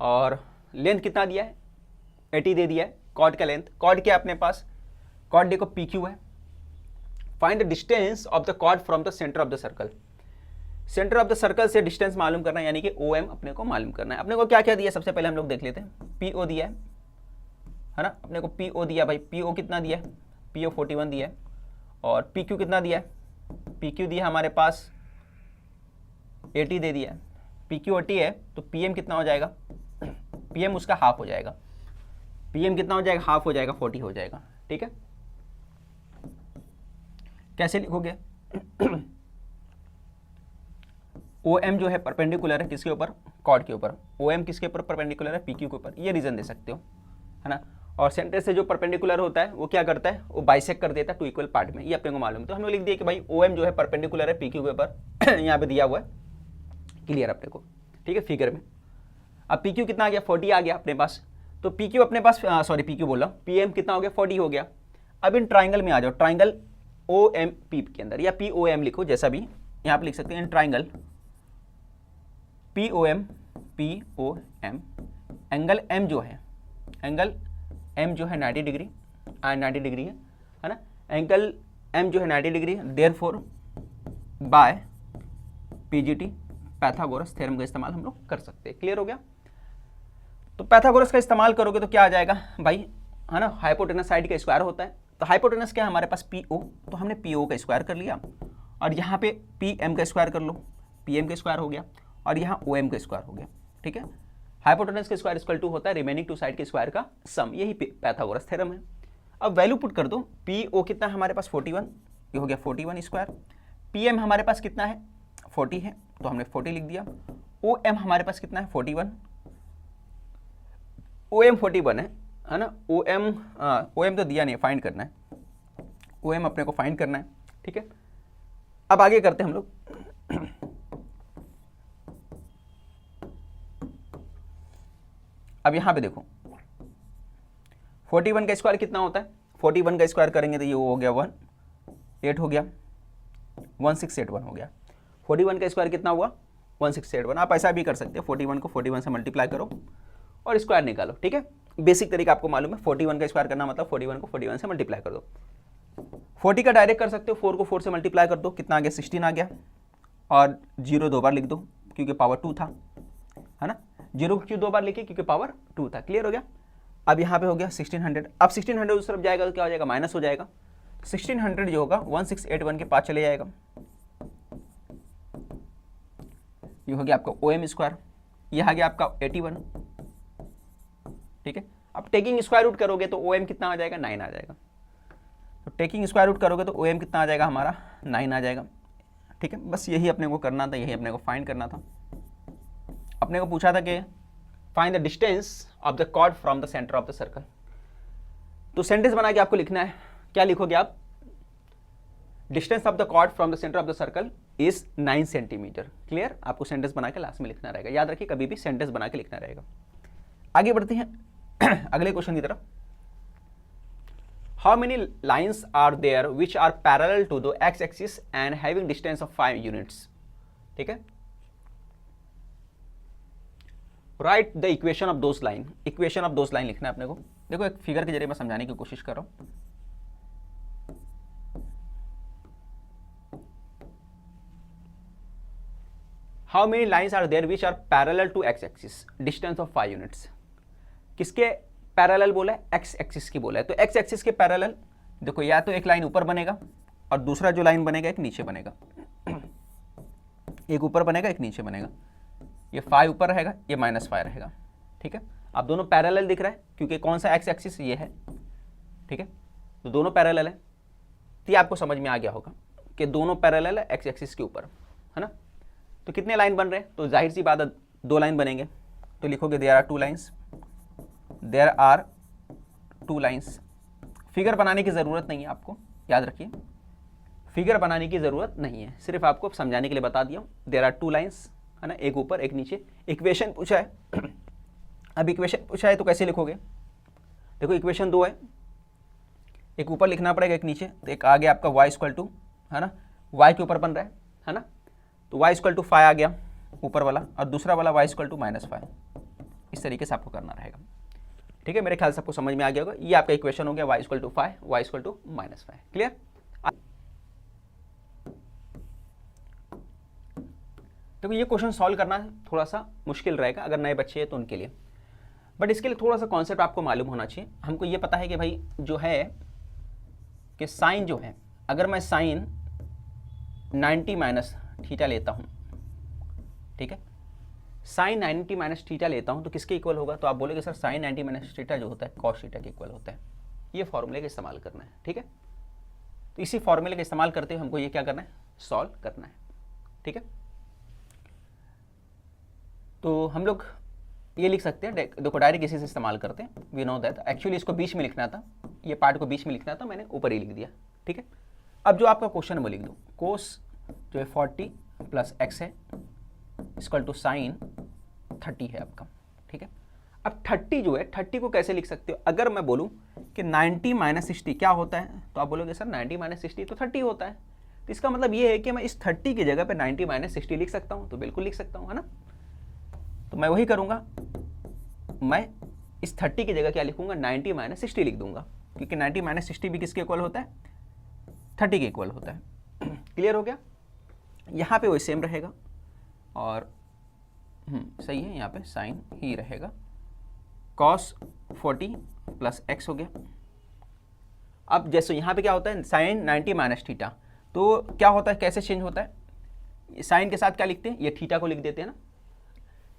और लेंथ कितना दिया है? 80 दे दिया है कॉर्ड का लेंथ। कॉर्ड क्या है अपने पास? कॉर्ड देखो PQ है। Find the distance of the chord from the centre of the circle, centre of the circle से डिस्टेंस मालूम करना है, यानी कि OM अपने को मालूम करना है। अपने को क्या क्या दिया सबसे पहले हम लोग देख लेते हैं। PO दिया है ना, अपने को PO दिया भाई, PO कितना दिया है? PO 41 दिया है। और PQ कितना दिया है? PQ दिया हमारे पास 80 दे दिया है। PQ 80 है तो PM कितना हो जाएगा? PM उसका हाफ हो जाएगा। PM कितना हो जाएगा? हाफ हो जाएगा, 40 हो जाएगा, ठीक है। कैसे लिखोगे? OM जो है परपेंडिकुलर है किसके ऊपर? कॉर्ड के ऊपर। OM किसके ऊपर परपेंडिकुलर है? PQ के ऊपर। ये रीजन दे सकते हो, है ना। और सेंटर से जो परपेंडिकुलर होता है वो क्या करता है? वो बाइसेक्ट कर देता है 2 इक्वल पार्ट में, ये अपने को मालूम है। तो हमने लिख दिया कि भाई OM जो है परपेंडिकुलर है PQ के ऊपर, यहाँ पे दिया हुआ है, क्लियर अपने को, ठीक है, फिगर में। अब PQ कितना आ गया? 40 आ गया अपने पास। तो PQ अपने पास, सॉरी PQ बोला, PM कितना हो गया? 40 हो गया। अब इन ट्राइंगल में आ जाओ, ट्राइंगल OMP के अंदर, या POM लिखो, जैसा भी यहाँ पे लिख सकते हैं। In triangle POM angle M जो है, एंगल एम जो है 90 डिग्री, 90 डिग्री है ना, एंगल एम जो है 90 डिग्री है, therefore by PGT Pythagoras theorem का इस्तेमाल हम लोग कर सकते हैं। क्लियर हो गया? तो पैथागोरस का इस्तेमाल करोगे तो क्या आ जाएगा भाई, है ना, हाइपोटेनस साइड का स्क्वायर होता है। तो हाइपोटेनस क्या है हमारे पास, पी ओ, तो हमने पी ओ का स्क्वायर कर लिया, और यहाँ पे पी एम का स्क्वायर कर लो, पी एम का स्क्वायर हो गया, और यहाँ ओ एम का स्क्वायर हो गया। ठीक है, हाइपोटेनस का स्क्वायर इक्वल टू होता है रिमेनिंग टू साइड के स्क्वायर का सम, यही पैथागोरस थ्योरम है। अब वैल्यू पुट कर दो, पी ओ कितना है हमारे पास 41, ये हो गया 41 स्क्वायर, पी एम हमारे पास कितना है 40 है, तो हमने 40 लिख दिया, ओ एम हमारे पास कितना है 41, ओ एम 41 है ना, ओ एम तो दिया नहीं, फाइंड करना है, ओ एम अपने को फाइंड करना है। ठीक है, अब आगे करते हैं हम लोग। अब यहां पे देखो 41 का स्क्वायर कितना होता है, 41 का स्क्वायर करेंगे तो ये हो गया 8 हो गया, 1681 हो गया। 41 का स्क्वायर कितना हुआ 1681। आप ऐसा भी कर सकते हो, 41 को 41 से मल्टीप्लाई करो और स्क्वायर निकालो। ठीक है, बेसिक तरीका आपको मालूम है, 41 का स्क्वायर करना मतलब 41 को 41 से मल्टीप्लाई कर दो। 40 का डायरेक्ट कर सकते हो, 4 को 4 से मल्टीप्लाई कर दो, कितना आ गया 16 आ गया, और 0 2 बार लिख दो क्योंकि पावर 2 था, है ना, 0 क्यों 2 बार लिखे क्योंकि पावर 2 था। क्लियर हो गया? अब यहाँ पे हो गया 1600, अब 1600 उस तरफ जाएगा तो क्या हो जाएगा, माइनस हो जाएगा, 1600 जो होगा 1681 के पास चले जाएगा, ये हो गया आपका ओ एम स्क्वायर, ये आ गया आपका 81। ठीक है, अब टेकिंग स्क्वायर रूट करोगे तो ओ एम कितना आ जाएगा 9 आ जाएगा, तो टेकिंग स्क्वायर रूट करोगे तो ओ एम कितना आ जाएगा हमारा 9 आ जाएगा। ठीक है, बस यही अपने को करना था, यही अपने को फाइंड करना था। अपने को पूछा था कि find the distance of the chord from the centre of the circle, तो सेंटेंस बना के आपको लिखना है, क्या लिखोगे आप, distance of the chord from the centre of the circle is 9 centimetre. Clear, आपको सेंटेंस बना के लास्ट में लिखना रहेगा, याद रखिए कभी भी सेंटेंस बना के लिखना रहेगा। आगे बढ़ते हैं अगले क्वेश्चन की तरफ। How many lines are there which are parallel to the X axis and having distance of 5 units. ठीक है, write the equation of those line, equation of those line लिखना है अपने को। देखो एक फिगर के जरिए मैं समझाने की कोशिश कर रहा हूं। How many lines are there which are parallel to X axis, distance of 5 units. किसके पैरेलल बोला है, एक्स एक्सिस की बोला है, तो एक्स एक्सिस के पैरेलल देखो, या तो एक लाइन ऊपर बनेगा और दूसरा जो लाइन बनेगा एक नीचे बनेगा, एक ऊपर बनेगा एक नीचे बनेगा, ये 5 ऊपर रहेगा, ये -5 रहेगा। ठीक है, अब दोनों पैरेलल दिख रहा है क्योंकि कौन सा एक्स एक्सिस ये है। ठीक है, तो दोनों पैरेलल है, तो ये आपको समझ में आ गया होगा कि दोनों पैरेलल है एक्स एक्सिस के ऊपर, है ना। तो कितने लाइन बन रहे हैं, तो जाहिर सी बात है 2 लाइन बनेंगे, तो लिखोगे there are 2 lines, there are 2 lines. Figure बनाने की ज़रूरत नहीं है आपको, याद रखिए फिगर बनाने की ज़रूरत नहीं है, सिर्फ आपको समझाने के लिए बता दिया। देयर आर 2 लाइन्स, है ना, एक ऊपर एक नीचे। इक्वेशन पूछा है अब इक्वेशन पूछा है तो कैसे लिखोगे, देखो इक्वेशन 2 है, एक ऊपर लिखना पड़ेगा एक नीचे, तो एक आ गया आपका y इक्वल टू, है ना, y के ऊपर बन रहा है ना, तो y इक्वल टू 5 आ गया ऊपर वाला, और दूसरा वाला y इक्वल टू -5। इस तरीके से आपको करना रहेगा। ठीक है, मेरे ख्याल से आपको समझ में आ गया होगा। ये आपका इक्वेशन हो गया y equal to 5, y equal to -5। Clear? देखो ये क्वेश्चन सॉल्व करना थोड़ा सा मुश्किल रहेगा अगर नए बच्चे हैं तो उनके लिए, बट इसके लिए थोड़ा सा कॉन्सेप्ट आपको मालूम होना चाहिए। हमको ये पता है कि भाई जो है कि साइन जो है, अगर मैं साइन 90 माइनस थीटा लेता हूँ, ठीक है, साइन 90 माइनस थीटा लेता हूँ तो किसके इक्वल होगा, तो आप बोलेंगे सर साइन 90 माइनस थीटा जो होता है कॉस थीटा के इक्वल होता है। ये फॉर्मूले का इस्तेमाल करना है। ठीक है, तो इसी फॉर्मूले का इस्तेमाल करते हुए हमको ये क्या करना है, सॉल्व करना है। ठीक है, तो हम लोग ये लिख सकते हैं, देखो डायरेक्ट इसी से इस्तेमाल करते हैं। वी नो दैट एक्चुअली इसको बीच में लिखना था, ये पार्ट को बीच में लिखना था, मैंने ऊपर ही लिख दिया। ठीक है, अब जो आपका क्वेश्चन है वो लिख दो, कोस जो है 40 प्लस एक्स है इक्वल टू साइन 30 है आपका। ठीक है, अब 30 जो है 30 को कैसे लिख सकते हो, अगर मैं बोलूँ कि 90 माइनस 60 क्या होता है, तो आप बोलोगे सर 90 माइनस 60 तो 30 होता है, तो इसका मतलब ये है कि मैं इस 30 की जगह पे 90 माइनस 60 लिख सकता हूँ, तो बिल्कुल लिख सकता हूँ, है ना। तो मैं वही करूँगा, मैं इस 30 की जगह क्या लिखूंगा, 90 माइनस 60 लिख दूंगा, क्योंकि 90 माइनस 60 भी किसके इक्वल होता है, 30 के इक्वल होता है। क्लियर हो गया। यहाँ पे वही सेम रहेगा और सही है, यहाँ पे साइन ही रहेगा, cos 40 प्लस एक्स हो गया। अब जैसे यहाँ पे क्या होता है, साइन 90 माइनस थीटा, तो क्या होता है, कैसे चेंज होता है, साइन के साथ क्या लिखते हैं, ये थीटा को लिख देते हैं ना,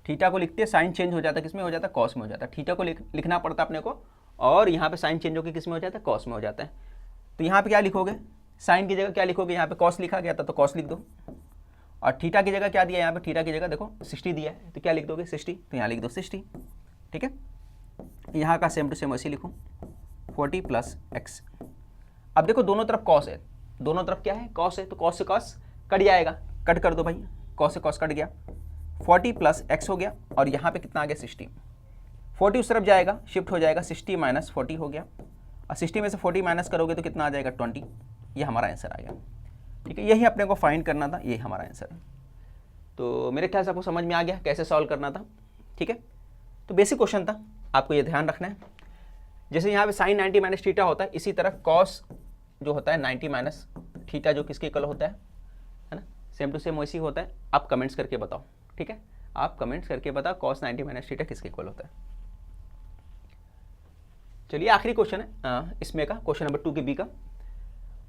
थीटा को लिखते हैं, साइन चेंज हो जाता है, किसमें हो जाता है, कॉस में हो जाता है, थीटा को लिखना पड़ता है अपने को, और यहाँ पे साइन चेंज होकर किसमें हो जाता है, कॉस में हो जाता है। तो यहाँ पे क्या लिखोगे, साइन की जगह क्या लिखोगे, यहाँ पे कॉस लिखा गया था तो कॉस लिख दो, और थीटा की जगह क्या दिया, यहाँ पे थीटा की जगह देखो 60 दिया है, तो क्या लिख दोगे 60, तो यहाँ लिख दो 60। ठीक है, यहाँ का सेम टू सेम वैसे लिखूँ 40 प्लस एक्स। अब देखो दोनों तरफ कॉस है, दोनों तरफ क्या है, कॉस है, तो कॉस से कॉस कट जाएगा, कट कर दो भाई, कॉस से कॉस कट गया, 40 प्लस एक्स हो गया, और यहाँ पे कितना आ गया 60, 40 उस तरफ जाएगा, शिफ्ट हो जाएगा, 60 माइनस 40 हो गया, और 60 में से 40 माइनस करोगे तो कितना आ जाएगा 20। ये हमारा आंसर आ गया। ठीक है, यही अपने को फाइंड करना था, ये हमारा आंसर है। तो मेरे ख्याल से आपको समझ में आ गया कैसे सॉल्व करना था। ठीक है, तो बेसिक क्वेश्चन था, आपको ये ध्यान रखना है, जैसे यहाँ पे साइन 90 माइनस थीटा होता है, इसी तरह कॉस जो होता है 90 माइनस थीटा जो किसके इक्वल होता है ना, सेम टू सेम वैसे ही होता है। आप कमेंट्स करके बताओ, ठीक है, आप कमेंट्स करके बताओ कॉस 90 माइनस थीटा किसके इक्वल होता है। चलिए आखिरी क्वेश्चन है इसमें का, क्वेश्चन नंबर 2 के बी का।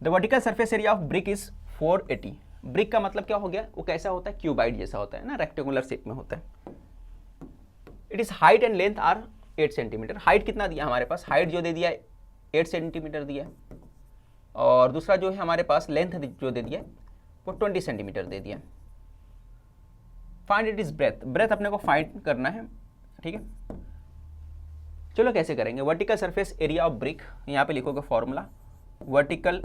The vertical surface area of brick is 480। Brick का मतलब क्या हो गया, वो कैसा होता है, क्यूबाइड जैसा होता है ना, रेक्टेंगुलर शेप में होता है। It is height and length are 8 centimetre. Height कितना दिया हमारे पास, हाइट जो दे दिया है 8 सेंटीमीटर दिया है, और दूसरा जो है हमारे पास लेंथ जो दे दिया है वो 20 सेंटीमीटर दे दिया। Find it is breadth, breadth अपने को फाइंड करना है। ठीक है, चलो कैसे करेंगे, vertical surface area of brick, यहाँ पे लिखोगे formula, vertical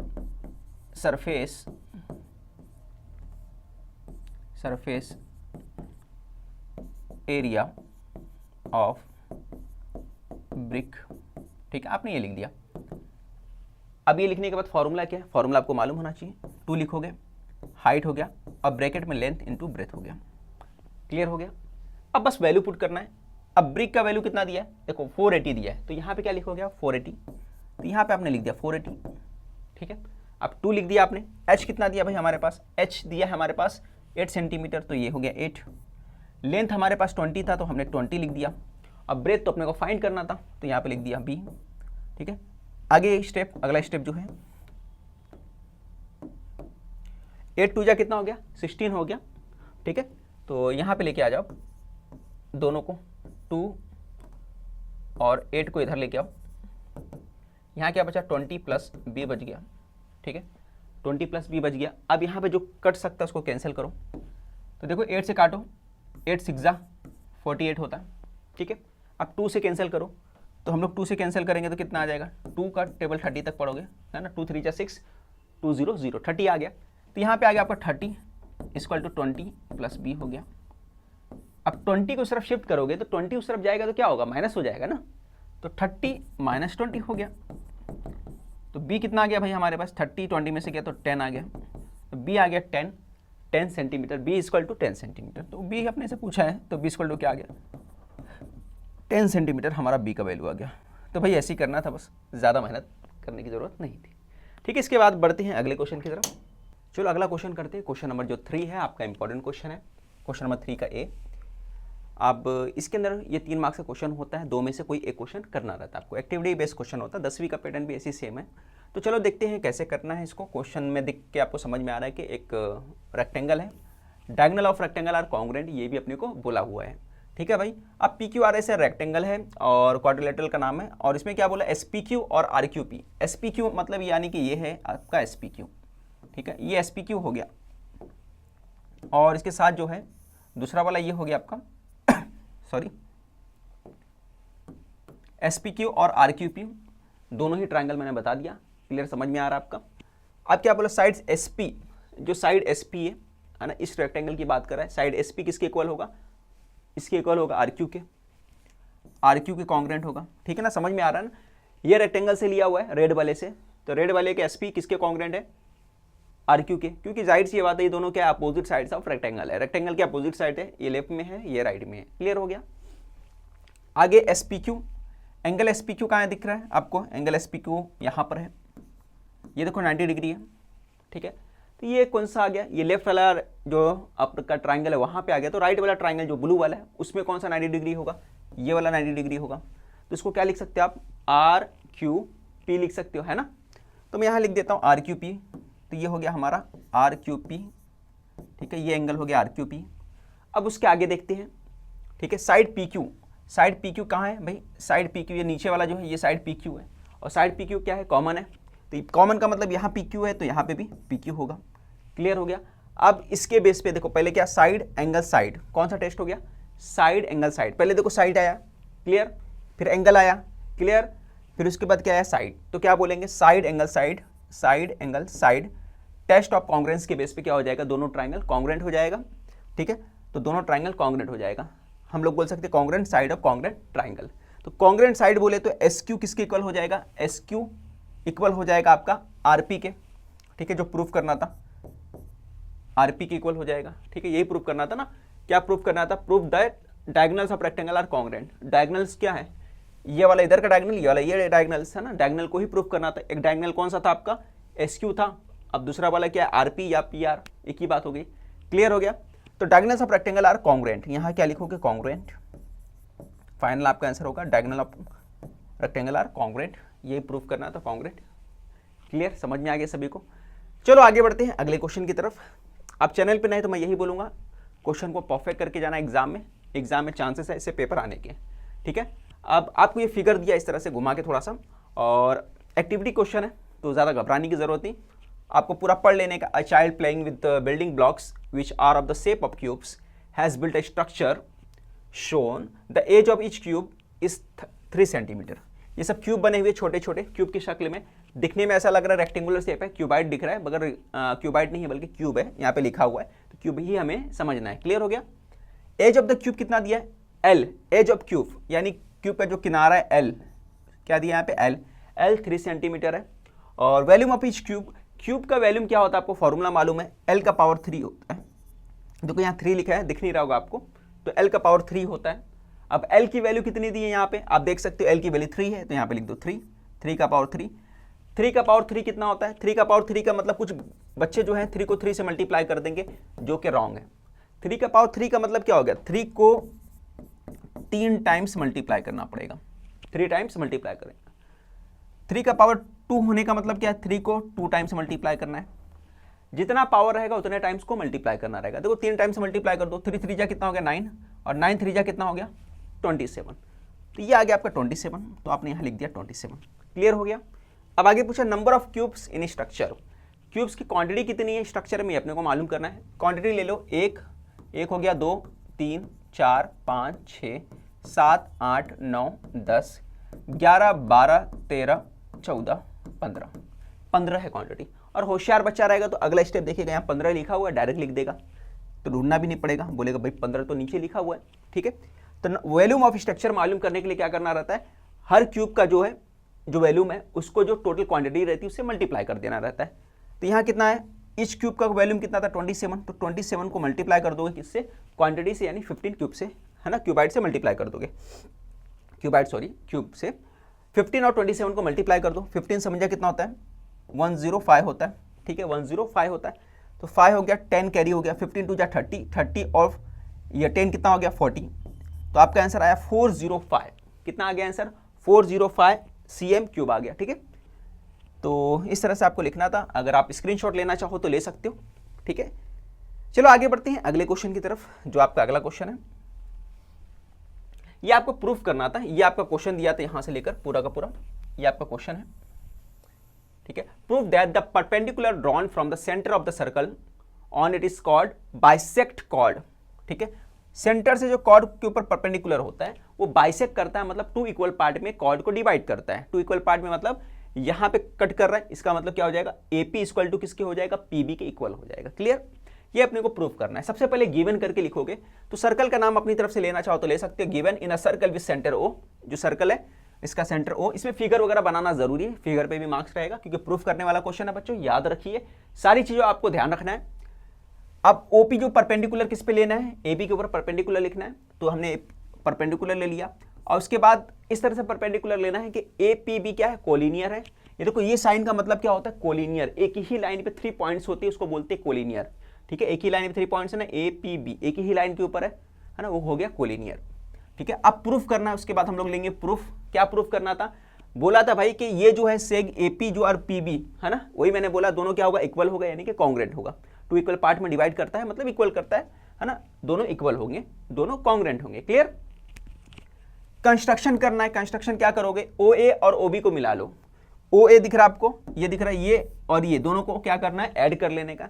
surface area of brick. ठीक है, आपने ये लिख दिया। अब ये लिखने के बाद फॉर्मूला क्या है, फॉर्मूला आपको मालूम होना चाहिए, 2 लिखोगे, हाइट हो गया, और ब्रैकेट में लेंथ इनटू ब्रेथ हो गया। क्लियर हो गया। अब बस वैल्यू पुट करना है। अब ब्रिक का वैल्यू कितना दिया है, देखो 480 दिया है, तो यहाँ पे क्या लिखोगे आप 480, तो यहाँ पे आपने लिख दिया 480। ठीक है, अब 2 लिख दिया आपने। एच कितना दिया भाई हमारे पास, एच दिया है हमारे पास 8 सेंटीमीटर, तो ये हो गया 8। लेंथ हमारे पास 20 था, तो हमने 20 लिख दिया। अब ब्रेथ तो अपने को फाइंड करना था, तो यहाँ पे लिख दिया बी। ठीक है, आगे स्टेप, अगला स्टेप जो है 8 2 जा कितना हो गया, 16 हो गया। ठीक है, तो यहाँ पे लेके आ जाओ दोनों को, 2 और 8 को इधर लेके आओ। यहाँ क्या बचा, 20 प्लस बी बच गया। ठीक है, 20 प्लस बी बच गया। अब यहाँ पे जो कट सकता है उसको कैंसिल करो, तो देखो 8 से काटो, 8 6 जा 48 होता है। ठीक है, अब 2 से कैंसिल करो, तो हम लोग 2 से कैंसिल करेंगे तो कितना आ जाएगा, 2 का टेबल 30 तक पढ़ोगे है ना, 2 3 जा 6, 2 0 0, 30 आ गया। तो यहाँ पे आ गया आपका 30 इक्वल टू 20 प्लस बी हो गया। अब 20 को सिर्फ शिफ्ट करोगे तो 20 उस तरफ जाएगा तो क्या होगा, माइनस हो जाएगा ना, तो 30 माइनस 20 हो गया। तो बी कितना आ गया भाई हमारे पास, 30 20 में से गया तो 10 आ गया, तो बी आ गया 10 centimetre, B equal to 10 centimetre. तो बी अपने से पूछा है, तो बी इक्वल टू क्या आ गया, 10 सेंटीमीटर हमारा बी का वैल्यू आ गया। तो भाई ऐसे ही करना था, बस ज़्यादा मेहनत करने की ज़रूरत नहीं थी। ठीक है, इसके बाद बढ़ते हैं अगले क्वेश्चन की तरफ। चलो अगला क्वेश्चन करते हैं। क्वेश्चन नंबर जो 3 है आपका इंपॉर्टेंट क्वेश्चन है, क्वेश्चन नंबर 3 का ए। अब इसके अंदर ये 3 मार्क्स का क्वेश्चन होता है, 2 में से कोई एक क्वेश्चन करना रहता है आपको, एक्टिविटी बेस्ड क्वेश्चन होता है। 10वीं का पैटर्न भी ऐसी सेम है। तो चलो देखते हैं कैसे करना है इसको। क्वेश्चन में देख के आपको समझ में आ रहा है कि एक रेक्टेंगल है, diagonal of rectangle are congruent, ये भी अपने को बोला हुआ है। ठीक है भाई, अब P Q R S rectangle है और क्वाड्रिलेटरल का नाम है, और इसमें क्या बोला, एस पी क्यू और R Q P. S P Q मतलब यानी कि ये है आपका एस पी क्यू। ठीक है, ये एस पी क्यू हो गया, और इसके साथ जो है दूसरा वाला ये हो गया आपका सॉरी एस पी क्यू और आर क्यू पी, दोनों ही ट्रायंगल मैंने बता दिया। क्लियर, समझ में आ रहा है आपका। अब क्या बोला, साइड एस पी, जो साइड एस पी है ना, इस रेक्टेंगल की बात कर रहा है, साइड एस पी किसके इक्वल होगा, इसके इक्वल होगा आर क्यू के, आर क्यू के कॉन्ग्रुएंट होगा। ठीक है ना, समझ में आ रहा है ना। ये रेक्टेंगल से लिया हुआ है रेड वाले से, तो रेड वाले के एस पी किसके कॉन्ग्रुएंट है, आर क्यू के, क्योंकि जाहिर सी बात है ये दोनों क्या अपोजिट साइड्स ऑफ रेक्टेंगल है। रेक्टेंगल की अपोजिट साइड है, ये लेफ्ट में है, ये राइट में है। क्लियर हो गया। आगे S P Q, angle S P Q कहाँ दिख रहा है आपको, एंगल एस पी क्यू यहाँ पर है, ये देखो 90 डिग्री है, ठीक है। तो ये कौन सा आ गया, ये लेफ्ट वाला जो आपका ट्राइंगल है वहाँ पे आ गया, तो राइट वाला ट्राइंगल जो ब्लू वाला है उसमें कौन सा 90 डिग्री होगा, ये वाला 90 डिग्री होगा। तो इसको क्या लिख सकते हो आप, आर क्यू पी लिख सकते हो, है ना। तो मैं यहाँ लिख देता हूँ आर क्यू पी, तो ये हो गया हमारा आर क्यू पी, ठीक है, ये एंगल हो गया आर क्यू पी। अब उसके आगे देखते हैं, ठीक है, side P Q, side P Q कहाँ है भाई, साइड पी क्यू ये नीचे वाला जो है ये साइड पी क्यू है, और साइड पी क्यू क्या है, कॉमन है, तो कॉमन का मतलब यहाँ पी क्यू है तो यहाँ पे भी पी क्यू होगा। क्लियर हो गया। अब इसके बेस पे देखो, पहले क्या साइड एंगल साइड, कौन सा टेस्ट हो गया, साइड एंगल साइड, पहले देखो साइड आया, क्लियर, फिर एंगल आया, क्लियर, फिर उसके बाद क्या आया साइड, तो क्या बोलेंगे side angle side, side angle side, test of congruence के बेस पे क्या हो जाएगा, दोनों ट्राइंगल कॉन्ग्रेंट हो जाएगा, ठीक है। तो दोनों ट्राइंगल कॉन्ग्रेंट हो जाएगा, हम लोग बोल सकते हैं congruent side of congruent triangle. तो कॉन्ग्रेंट साइड बोले तो एस क्यू किसके इक्वल हो जाएगा, एस क्यू इक्वल हो जाएगा आपका आर पी के, ठीक है, जो प्रूफ करना था आर पी के इक्वल हो जाएगा, ठीक है, यही प्रूफ करना था ना, क्या प्रूफ करना था, proof that diagonals of rectangle are congruent. Diagonals क्या है, ये वाला इधर का डायगोनल, ये वाला ये डायगोनल्स है ना, डायगोनल को ही प्रूफ करना था। एक डायगोनल कौन सा था आपका, एस क्यू था, अब दूसरा वाला क्या है, आर पी या पी आर, एक ही बात हो गई। क्लियर हो गया। तो diagonals of rectangle are congruent, यहाँ क्या लिखोगे, कॉन्ग्रेंट, फाइनल आपका आंसर होगा diagonal of rectangle are congruent, ये प्रूफ करना था कॉन्ग्रेंट। क्लियर, समझ में आ गया सभी को। चलो आगे बढ़ते हैं अगले क्वेश्चन की तरफ। आप चैनल पे नए तो मैं यही बोलूँगा, क्वेश्चन को परफेक्ट करके जाना एग्जाम में चांसेस है इससे पेपर आने के, ठीक है। अब आपको ये फिगर दिया इस तरह से घुमा के थोड़ा सा, और एक्टिविटी क्वेश्चन है तो ज़्यादा घबराने की जरूरत नहीं, आपको पूरा पढ़ लेने का। A child playing with building blocks which are of the shape of cubes has built a structure shown the edge of each cube is 3 centimetre. ये सब क्यूब बने हुए छोटे छोटे क्यूब की शक्ल में, दिखने में ऐसा लग रहा है रेक्टेंगुलर शेप है, क्यूबाइड दिख रहा है, मगर क्यूबाइड नहीं है बल्कि क्यूब है, यहाँ पे लिखा हुआ है, तो क्यूब ही हमें समझना है। क्लियर हो गया। एज ऑफ द क्यूब कितना दिया है, एल, एज ऑफ क्यूब यानी क्यूब का जो किनारा है एल, क्या दिया यहाँ पे एल, एल 3 सेंटीमीटर है। और volume of each cube, cube का वैल्यूम क्या होता है आपको फॉर्मूला मालूम है, एल का पावर 3 होता है, देखो यहाँ 3 लिखा है, दिख नहीं रहा होगा आपको, तो एल का पावर 3 होता है। अब एल की वैल्यू कितनी दी है यहाँ पे, आप देख सकते हो एल की वैल्यू 3 है, तो यहाँ पे लिख दो 3, 3 का पावर 3, 3 का पावर 3 कितना होता है, 3 का पावर 3 का मतलब कुछ बच्चे जो हैं 3 को 3 से मल्टीप्लाई कर देंगे, जो कि रॉन्ग है। 3 का पावर 3 का मतलब क्या हो गया, 3 को 3 टाइम्स मल्टीप्लाई करना पड़ेगा, 3 टाइम्स मल्टीप्लाई करेंगे। 3 का पावर 2 होने का मतलब क्या है, 3 को 2 टाइम्स मल्टीप्लाई करना है, जितना पावर रहेगा उतने टाइम्स को मल्टीप्लाई करना रहेगा। देखो 3 टाइम्स मल्टीप्लाई कर दो, 3 3 जा कितना हो गया 9, और 9 3 जा कितना हो गया 27, तो ये आ गया आपका 27, तो आपने यहाँ लिख दिया 27। क्लियर हो गया। अब आगे पूछा number of cubes in structure, cubes की क्वांटिटी कितनी है स्ट्रक्चर में अपने को मालूम करना है। क्वांटिटी ले लो, एक हो गया, 2 3 4 5 6 7 8 9 10 11 12 13 14 15, 15 है क्वांटिटी। और होशियार बच्चा रहेगा तो अगला स्टेप देखिएगा, यहाँ 15 लिखा हुआ है, डायरेक्ट लिख देगा, तो ढूंढना भी नहीं पड़ेगा, बोलेगा भाई 15 तो नीचे लिखा हुआ है, ठीक है। तो वॉल्यूम ऑफ स्ट्रक्चर मालूम करने के लिए क्या करना रहता है, हर क्यूब का जो है जो वैल्यूम है उसको जो टोटल क्वांटिटी रहती है उससे मल्टीप्लाई कर देना रहता है। तो यहाँ कितना है, इस क्यूब का वैल्यूम कितना था 27, तो 27 को मल्टीप्लाई कर दोगे किससे, क्वांटिटी से, यानी 15 क्यूब से, है ना, क्यूबाइड से मल्टीप्लाई कर दोगे, क्यूब से 15 और 27 को मल्टीप्लाई कर दो। 15 समझा कितना होता है 105 होता है, ठीक है, 105 होता है, तो 5 हो गया, 10 कैरी हो गया, 15 2 जा 30 और ये 10 कितना हो गया 40, तो आपका आंसर आया 405। कितना आ गया आंसर 405 cm क्यूब आ गया, ठीक है। तो इस तरह से आपको लिखना था, अगर आप स्क्रीनशॉट लेना चाहो तो ले सकते हो, ठीक है। चलो आगे बढ़ते हैं अगले क्वेश्चन की तरफ, जो आपका अगला क्वेश्चन है, ये आपको प्रूफ करना था, ये आपका क्वेश्चन दिया था यहां से लेकर पूरा का पूरा, ये आपका क्वेश्चन है, ठीक है। Proof that the perpendicular drawn from the centre of the circle on it is called bisect chord, ठीक है। सेंटर से जो कॉर्ड के ऊपर परपेंडिकुलर होता है वो बाइसेक्ट करता है, मतलब 2 इक्वल पार्ट में कॉर्ड को डिवाइड करता है। 2 इक्वल पार्ट में मतलब यहां पे कट कर रहा है, इसका मतलब क्या हो जाएगा, AP इक्वल टू किसके हो जाएगा, PB के इक्वल हो जाएगा। क्लियर, ये अपने को प्रूफ करना है। सबसे पहले गिवन करके लिखोगे, तो सर्कल का नाम अपनी तरफ से लेना चाहो तो ले सकते हो, given in a circle with centre O, जो सर्कल है इसका सेंटर O। इसमें फिगर वगैरह बनाना जरूरी है, फिगर पे भी मार्क्स रहेगा क्योंकि प्रूफ करने वाला क्वेश्चन है बच्चों, याद रखिए सारी चीजों आपको ध्यान रखना है। अब OP जो परपेंडिकुलर किस पे लेना है, AB के ऊपर परपेंडिकुलर लिखना है, तो हमने परपेंडिकुलर ले लिया, और उसके बाद इस तरह से परपेंडिकुलर लेना है कि ए पी बी क्या है, कोलिनियर है। ये देखो ये साइन का मतलब क्या होता है, कोलिनियर। एक ही लाइन पे 3 पॉइंट्स होती है, उसको बोलते हैं कोलिनियर। ठीक है, एक ही लाइन पे 3 पॉइंट्स है ना, ए पी बी एक ही लाइन के ऊपर है ना, वो हो गया कोलिनियर। ठीक है, अब प्रूफ करना है, उसके बाद हम लोग लेंगे प्रूफ। क्या प्रूफ करना था, बोला था भाई कि ये जो है सेग एपी जो और पीबी है ना, वही मैंने बोला दोनों क्या होगा, इक्वल होगा, यानी कि कॉन्ग्रेंट होगा। 2 इक्वल पार्ट में डिवाइड करता है मतलब इक्वल करता है ना, दोनों इक्वल होंगे, दोनों कॉन्ग्रेंट होंगे। क्लियर। कंस्ट्रक्शन करना है। कंस्ट्रक्शन क्या करोगे, ओ ए और ओ बी को मिला लो। ओ ए दिख रहा है आपको, ये दिख रहा है, ये और ये दोनों को क्या करना है, ऐड कर लेने का।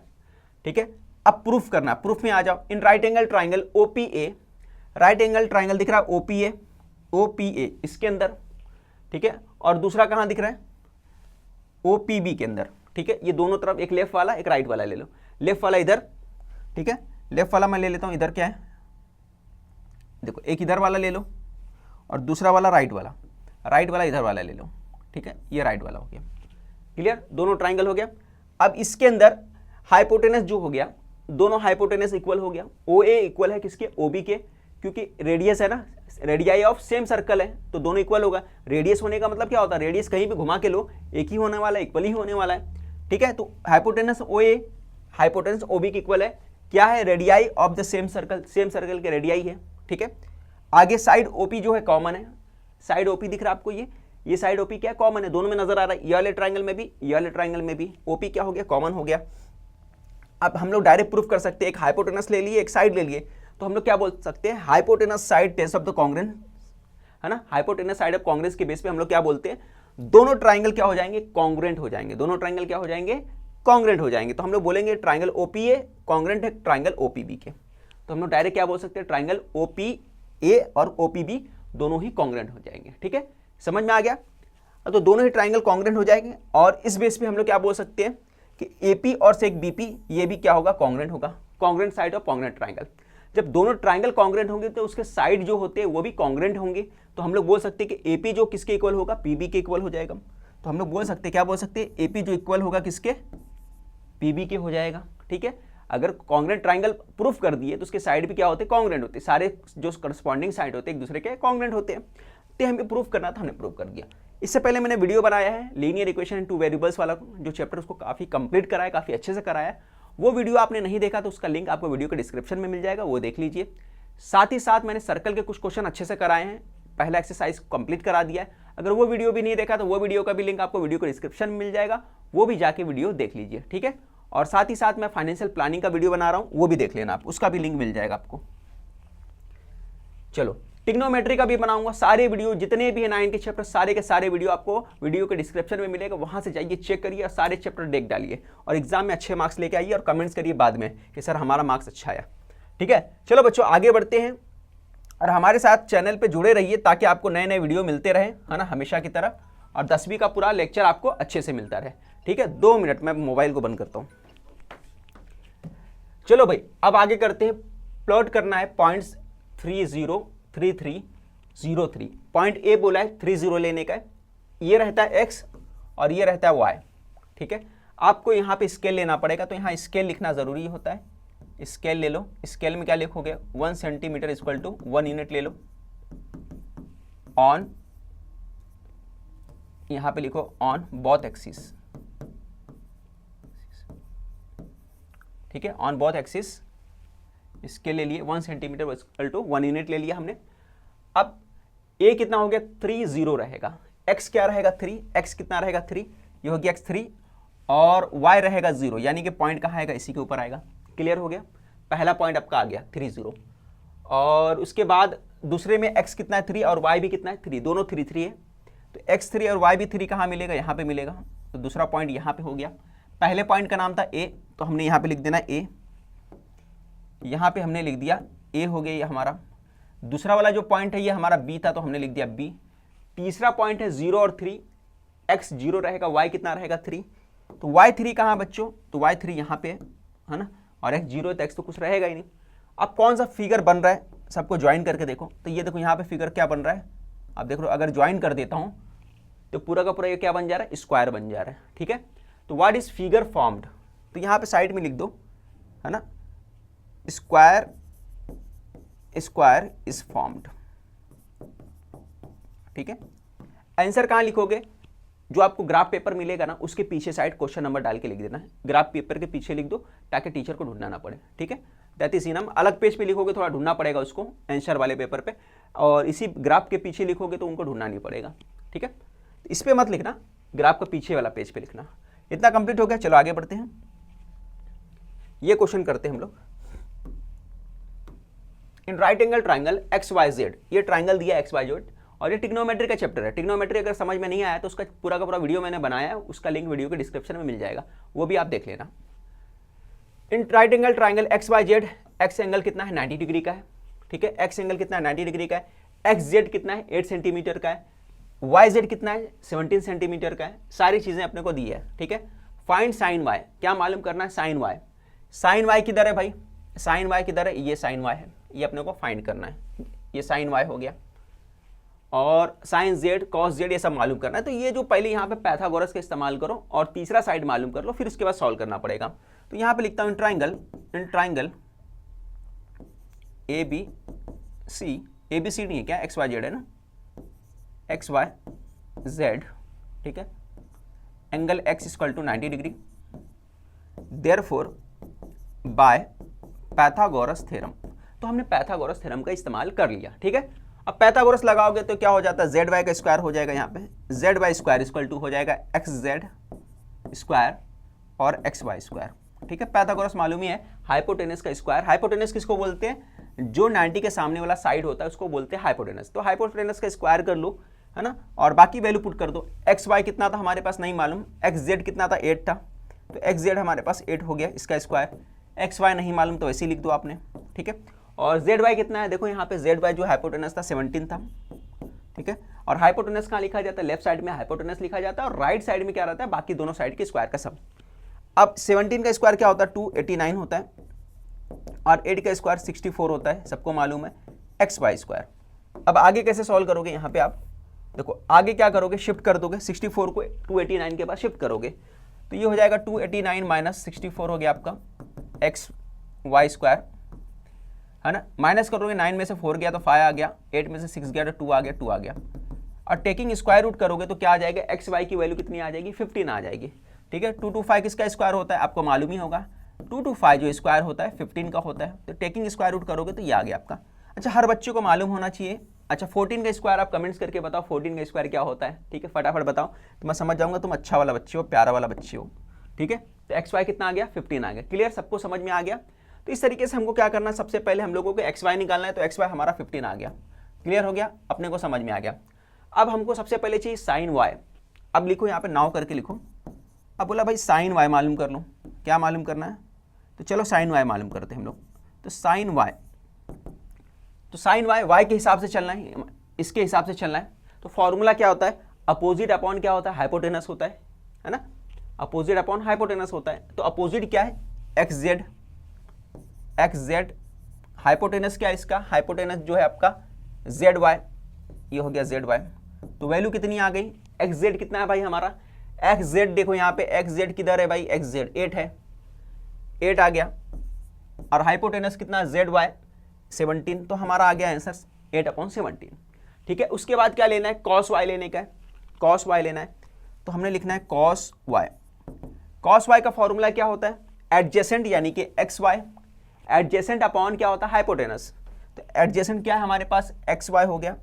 ठीक है, अब प्रूफ करना है। प्रूफ में आ जाओ। इन right angle triangle OPA, right angle triangle दिख रहा है ओपीए, ओपीए इसके अंदर, ठीक है, और दूसरा कहां दिख रहा है, ओपीबी के अंदर। ठीक है, ये दोनों तरफ एक लेफ्ट वाला एक राइट वाला ले लो। लेफ्ट वाला इधर, ठीक है, लेफ्ट वाला मैं ले लेता हूं, इधर क्या है देखो, एक इधर वाला ले लो और दूसरा वाला राइट वाला इधर वाला ले लो। ठीक है, ये राइट वाला हो गया। क्लियर, दोनों ट्राइंगल हो गया। अब इसके अंदर हाइपोटेनस जो हो गया, दोनों हाइपोटेनस इक्वल हो गया। ओ ए इक्वल है किसके, ओ बी के, क्योंकि रेडियस है ना, रेडियाई ऑफ सेम सर्कल है तो दोनों इक्वल होगा। रेडियस होने का मतलब क्या होता है, रेडियस कहीं भी घुमा के लो एक ही होने वाला है, इक्वल ही होने वाला है। ठीक है, तो हाइपोटेनस ओ ए हाइपोटेनस ओ बी के इक्वल है, क्या है, radii of the same circle, same circle के रेडियाई है। ठीक है, आगे साइड ओपी जो है कॉमन है, साइड ओपी दिख रहा है आपको, ये साइड ओपी क्या कॉमन है, दोनों में नजर आ रहा है, ये वाले ट्राइंगल में भी ये वाले ट्राइंगल में भी ओपी क्या हो गया, कॉमन हो गया। अब हम लोग डायरेक्ट प्रूफ कर सकते हैं, एक हाइपोटेनस ले लिए एक साइड ले लिए, तो हम लोग क्या बोल सकते हैं, hypotenuse side test of the congruence, है ना, हाइपोटेनस साइड ऑफ कॉन्ग्रेंस के बेस पे हम लोग क्या बोलते हैं, दोनों ट्राइंगल क्या हो जाएंगे, कॉन्ग्रेंट हो जाएंगे, दोनों ट्राइंगल क्या हो जाएंगे, कॉन्ग्रेंट हो जाएंगे। तो हम लोग बोलेंगे ट्राइंगल ओपीए कॉन्ग्रेंट है ट्राइंगल ओपीबी के, तो हम लोग डायरेक्ट क्या बोल सकते हैं, ट्राइंगल ओपीए और ओपीबी दोनों ही कॉन्ग्रेंट हो जाएंगे। ठीक है, समझ में आ गया। तो दोनों ही ट्राइंगल कॉन्ग्रेंट हो जाएंगे और इस बेस पे हम लोग क्या बोल सकते हैं कि एपी और सेक बीपी ये भी क्या होगा, कॉन्ग्रेंट होगा, congruent side of congruent triangle. जब दोनों ट्राइंगल कॉन्ग्रेंट होंगे तो उसके साइड जो होते हैं वो भी कॉन्ग्रेंट होंगे, तो हम लोग बोल सकते हैं कि एपी जो किसके इक्वल होगा, पीबी के इक्वल हो जाएगा। तो हम लोग बोल सकते हैं, क्या बोल सकते हैं, एपी जो इक्वल होगा किसके, पीबी के हो जाएगा। ठीक है, अगर कॉन्ग्रेंट ट्राइंगल प्रूफ कर दिए तो उसके साइड भी क्या होते हैं, कॉन्ग्रेंट होते हैं, सारे जो करस्पॉन्डिंग साइड होते हैं एक दूसरे के कॉन्ग्रेंट होते हैं। तो हमें प्रूफ करना था, हमने प्रूफ कर दिया। इससे पहले मैंने वीडियो बनाया है लीनियर इक्वेशन इन 2 वेरिएबल्स वाला, जो चैप्टर उसको काफ़ी कंप्लीट कराया, काफ़ी अच्छे से कराया है। वो वीडियो आपने नहीं देखा तो उसका लिंक आपको वीडियो के डिस्क्रिप्शन में मिल जाएगा, वो देख लीजिए। साथ ही साथ मैंने सर्कल के कुछ क्वेश्चन अच्छे से कराए हैं, पहला एक्सरसाइज कंप्लीट करा दिया है। अगर वो वीडियो भी नहीं देखा तो वो वीडियो का भी लिंक आपको वीडियो के डिस्क्रिप्शन में मिल जाएगा, वो भी जाके वीडियो देख लीजिए। ठीक है, और साथ ही साथ मैं फाइनेंशियल प्लानिंग का वीडियो बना रहा हूँ, वो भी देख लेना आप, उसका भी लिंक मिल जाएगा आपको। चलो, ट्रिग्नोमेट्री का भी बनाऊंगा, सारे वीडियो जितने भी है 9 के चैप्टर सारे के सारे वीडियो आपको वीडियो के डिस्क्रिप्शन में मिलेगा, वहां से जाइए, चेक करिए और सारे चैप्टर देख डालिए और एग्जाम में अच्छे मार्क्स लेके आइए और कमेंट्स करिए बाद में कि सर हमारा मार्क्स अच्छा आया। ठीक है, चलो बच्चों आगे बढ़ते हैं और हमारे साथ चैनल पे जुड़े रहिए ताकि आपको नए नए वीडियो मिलते रहे, है ना, हमेशा की तरह, और 10वीं का पूरा लेक्चर आपको अच्छे से मिलता रहे। ठीक है, 2 मिनट में मोबाइल को बंद करता हूँ। चलो भाई, अब आगे करते हैं। प्लॉट करना है पॉइंट्स 303303। पॉइंट ए बोला है 30 लेने का है, ये रहता है एक्स और ये रहता है वाई। ठीक है, आपको यहाँ पे स्केल लेना पड़ेगा, तो यहाँ स्केल लिखना जरूरी होता है। स्केल ले लो, स्केल में क्या लिखोगे, 1 सेंटीमीटर इक्वल टू 1 यूनिट ले लो, ऑन, यहाँ पे लिखो ऑन बोथ एक्सिस। ठीक है, ऑन बोथ एक्सिस स्केल ले लिए, 1 सेंटीमीटर इक्वल टू 1 यूनिट ले लिया हमने। अब ए कितना हो गया, 30 रहेगा, एक्स क्या रहेगा 3, एक्स कितना रहेगा 3, ये हो गया एक्स 3 और वाई रहेगा 0, यानी कि पॉइंट कहाँ आएगा, इसी के ऊपर आएगा। क्लियर हो गया, पहला पॉइंट आपका आ गया 30। और उसके बाद दूसरे में एक्स कितना है 3 और वाई भी कितना है 3, दोनों 3 है, तो एक्स 3 और वाई भी 3 कहाँ मिलेगा, यहाँ पे मिलेगा, तो दूसरा पॉइंट यहाँ पे हो गया। पहले पॉइंट का नाम था ए, तो हमने यहाँ पे लिख देना ए, यहाँ पे हमने लिख दिया ए हो गया ये हमारा। दूसरा वाला जो पॉइंट है ये हमारा बी था, तो हमने लिख दिया बी। तीसरा पॉइंट है 0 और 3, एक्स 0 रहेगा, वाई कितना रहेगा 3, तो वाई 3 कहाँ बच्चों, तो वाई 3 यहाँ पे है ना, और एक्स 0 है तो एक्स तो कुछ रहेगा ही नहीं। अब कौन सा फिगर बन रहा है, सबको ज्वाइन करके देखो, तो ये देखो यहाँ पे फिगर क्या बन रहा है, आप देख लो, अगर ज्वाइन कर देता हूँ तो पूरा का पूरा ये क्या बन जा रहा है, स्क्वायर बन जा रहा है। ठीक है, तो व्हाट इज फिगर फॉर्म्ड, तो यहाँ पे साइड में लिख दो, है ना, स्क्वायर इज फॉर्म्ड। ठीक है। आंसर कहाँ लिखोगे, जो आपको ग्राफ पेपर मिलेगा ना उसके पीछे साइड क्वेश्चन नंबर डाल के लिख देना है, ग्राफ पेपर के पीछे लिख दो ताकि टीचर को ढूंढना ना पड़े, ठीक है। That is enough. अलग पेज पे लिखोगे थोड़ा ढूंढना पड़ेगा उसको आंसर वाले पेपर पे, और इसी ग्राफ के पीछे लिखोगे तो उनको ढूंढना नहीं पड़ेगा, ठीक है। इस पे मत लिखना, ग्राफ का पीछे वाला पेज पे लिखना। इतना कंप्लीट हो गया, चलो आगे बढ़ते हैं। ये क्वेश्चन करते हैं हम लोग। In right angle triangle X Y Z, ये ट्राइंगल दिया एक्स वाई जेड, और ये ट्रिग्नोमेट्री का चैप्टर है। ट्रिग्नोमेट्री अगर समझ में नहीं आया तो उसका पूरा का पूरा वीडियो मैंने बनाया है, उसका लिंक वीडियो के डिस्क्रिप्शन में मिल जाएगा, वो भी आप देख लेना। In right angle triangle X Y Z, X angle कितना है 90 डिग्री का है, ठीक है। एक्स एंगल कितना है 90 डिग्री का है। एक्स जेड कितना है 8 सेंटीमीटर का है। वाई जेड कितना है 17 सेंटीमीटर का है। सारी चीजें अपने को दी है, ठीक है। फाइंड साइन वाई, क्या मालूम करना है, साइन वाई। साइन वाई किधर है भाई, साइन वाई किधर है, ये साइन वाई है, ये अपने को फाइंड करना है। ये साइन वाई हो गया, और साइन जेड कॉस जेड ये सब मालूम करना है। तो ये जो पहले यहाँ पे पाइथागोरस का इस्तेमाल करो और तीसरा साइड मालूम कर लो, फिर उसके बाद सॉल्व करना पड़ेगा। तो यहाँ पे लिखता हूँ इन ट्राइंगल ए बी सी नहीं है क्या, एक्स वाई जेड है ना, एक्स वाई जेड, ठीक है। Angle X equal to 90 degree, therefore by Pythagoras theorem. तो हमने पाइथागोरस थ्योरम का इस्तेमाल कर लिया, ठीक है। अब पाइथागोरस लगाओगे तो क्या हो जाता है, जेड वाई का स्क्वायर हो जाएगा, यहाँ पे Z Y square equal to हो जाएगा एक्स जेड स्क्वायर और एक्स वाई स्क्वायर, ठीक है। पाइथागोरस मालूम ही है, हाइपोटेनस का स्क्वायर। हाइपोटेनस किसको बोलते हैं, जो 90 के सामने वाला साइड होता है उसको बोलते हैं हाइपोटेनस। तो हाइपोटेनस का स्क्वायर कर लो, है ना, और बाकी वैल्यू पुट कर दो। एक्स वाई कितना था हमारे पास नहीं मालूम, एक्स जेड कितना था 8 था, तो एक्स जेड हमारे पास 8 हो गया, इसका स्क्वायर। एक्स वाई नहीं मालूम तो ऐसे ही लिख दो आपने, ठीक है। और जेड वाई कितना है, देखो यहाँ पे जेड वाई जो हाइपोटेनस था 17 था, ठीक है। और हाइपोटेनस कहाँ लिखा जाता है, लेफ्ट साइड में हाइपोटेनस लिखा जाता है, और राइट साइड में क्या रहता है, बाकी दोनों साइड के स्क्वायर का सम। अब 17 का स्क्वायर क्या होता है, 289 होता है, और 8 का स्क्वायर 64 होता है, सबको मालूम है, एक्स वाई स्क्वायर। अब आगे कैसे सॉल्व करोगे, यहाँ पे आप देखो आगे क्या करोगे, शिफ्ट कर दोगे 64 को 289 के पास शिफ्ट करोगे, तो ये हो जाएगा 289 माइनस 64 हो गया आपका एक्स वाई स्क्वायर, है ना। माइनस करोगे 9 में से 4 गया तो 5 आ गया, 8 में से 6 गया तो 2 आ गया, 2 आ गया। और टेकिंग स्क्वायर रूट करोगे तो क्या आ जाएगा, एक्स वाई की वैल्यू कितनी आ जाएगी, 15 आ जाएगी, ठीक है। 225 किसका स्क्वायर होता है, आपको मालूम ही होगा, 225 जो स्क्वायर होता है 15 का होता है। तो टेकिंग स्क्वायर रूट करोगे तो ये आ गया आपका। अच्छा, हर बच्चे को मालूम होना चाहिए। अच्छा, 14 का स्क्वायर आप कमेंट्स करके बताओ 14 का स्क्वायर क्या होता है, ठीक है, फटाफट बताओ, तो मैं समझ जाऊंगा तुम अच्छा वाला बच्चे हो, प्यारा वाला बच्चे हो, ठीक है। तो एक्स वाई कितना आ गया, 15 आ गया। क्लियर, सबको समझ में आ गया। तो इस तरीके से हमको क्या करना है, सबसे पहले हम लोगों को एक्स वाई निकालना है, तो एक्स वाई हमारा 15 आ गया। क्लियर हो गया, अपने को समझ में आ गया। अब हमको सबसे पहले चाहिए साइन वाई। अब लिखो यहाँ पे नाव करके लिखो। अब बोला भाई साइन वाई मालूम कर लो, क्या मालूम करना है, तो चलो साइन वाई मालूम करते हैं हम लोग। तो साइन वाई, तो साइन वाई वाई के हिसाब से चलना है, इसके हिसाब से चलना है। तो फॉर्मूला क्या होता है, अपोजिट अपॉन क्या होता है, हाइपोटेनस होता है ना, अपोजिट अपॉन हाइपोटेनस होता है। तो अपोजिट क्या है, x Z, x Z, hypotenuse क्या है इसका, हाइपोटेनस जो है आपका जेड वाई, ये हो गया जेड वाई। तो वैल्यू कितनी आ गई, एक्स जेड कितना है भाई हमारा, एक्स जेड देखो यहाँ पे एक्स जेड किधर है भाई, एक्स जेड 8 है, 8 आ गया। और हाइपोटेनस कितना, जेड वाई 17, तो हमारा आ गया आंसर 8/17, ठीक है। उसके बाद क्या लेना है, कॉस वाई लेने का है, कॉस वाई लेना है। तो हमने लिखना है कॉस वाई। कॉस वाई का फॉर्मूला क्या होता है, एडजेसेंट यानी कि एक्स वाई, एडजेसेंट अपॉन क्या होता है, हाइपोटेनस। तो एडजेसेंट क्या है हमारे पास, एक्स वाई हो गया,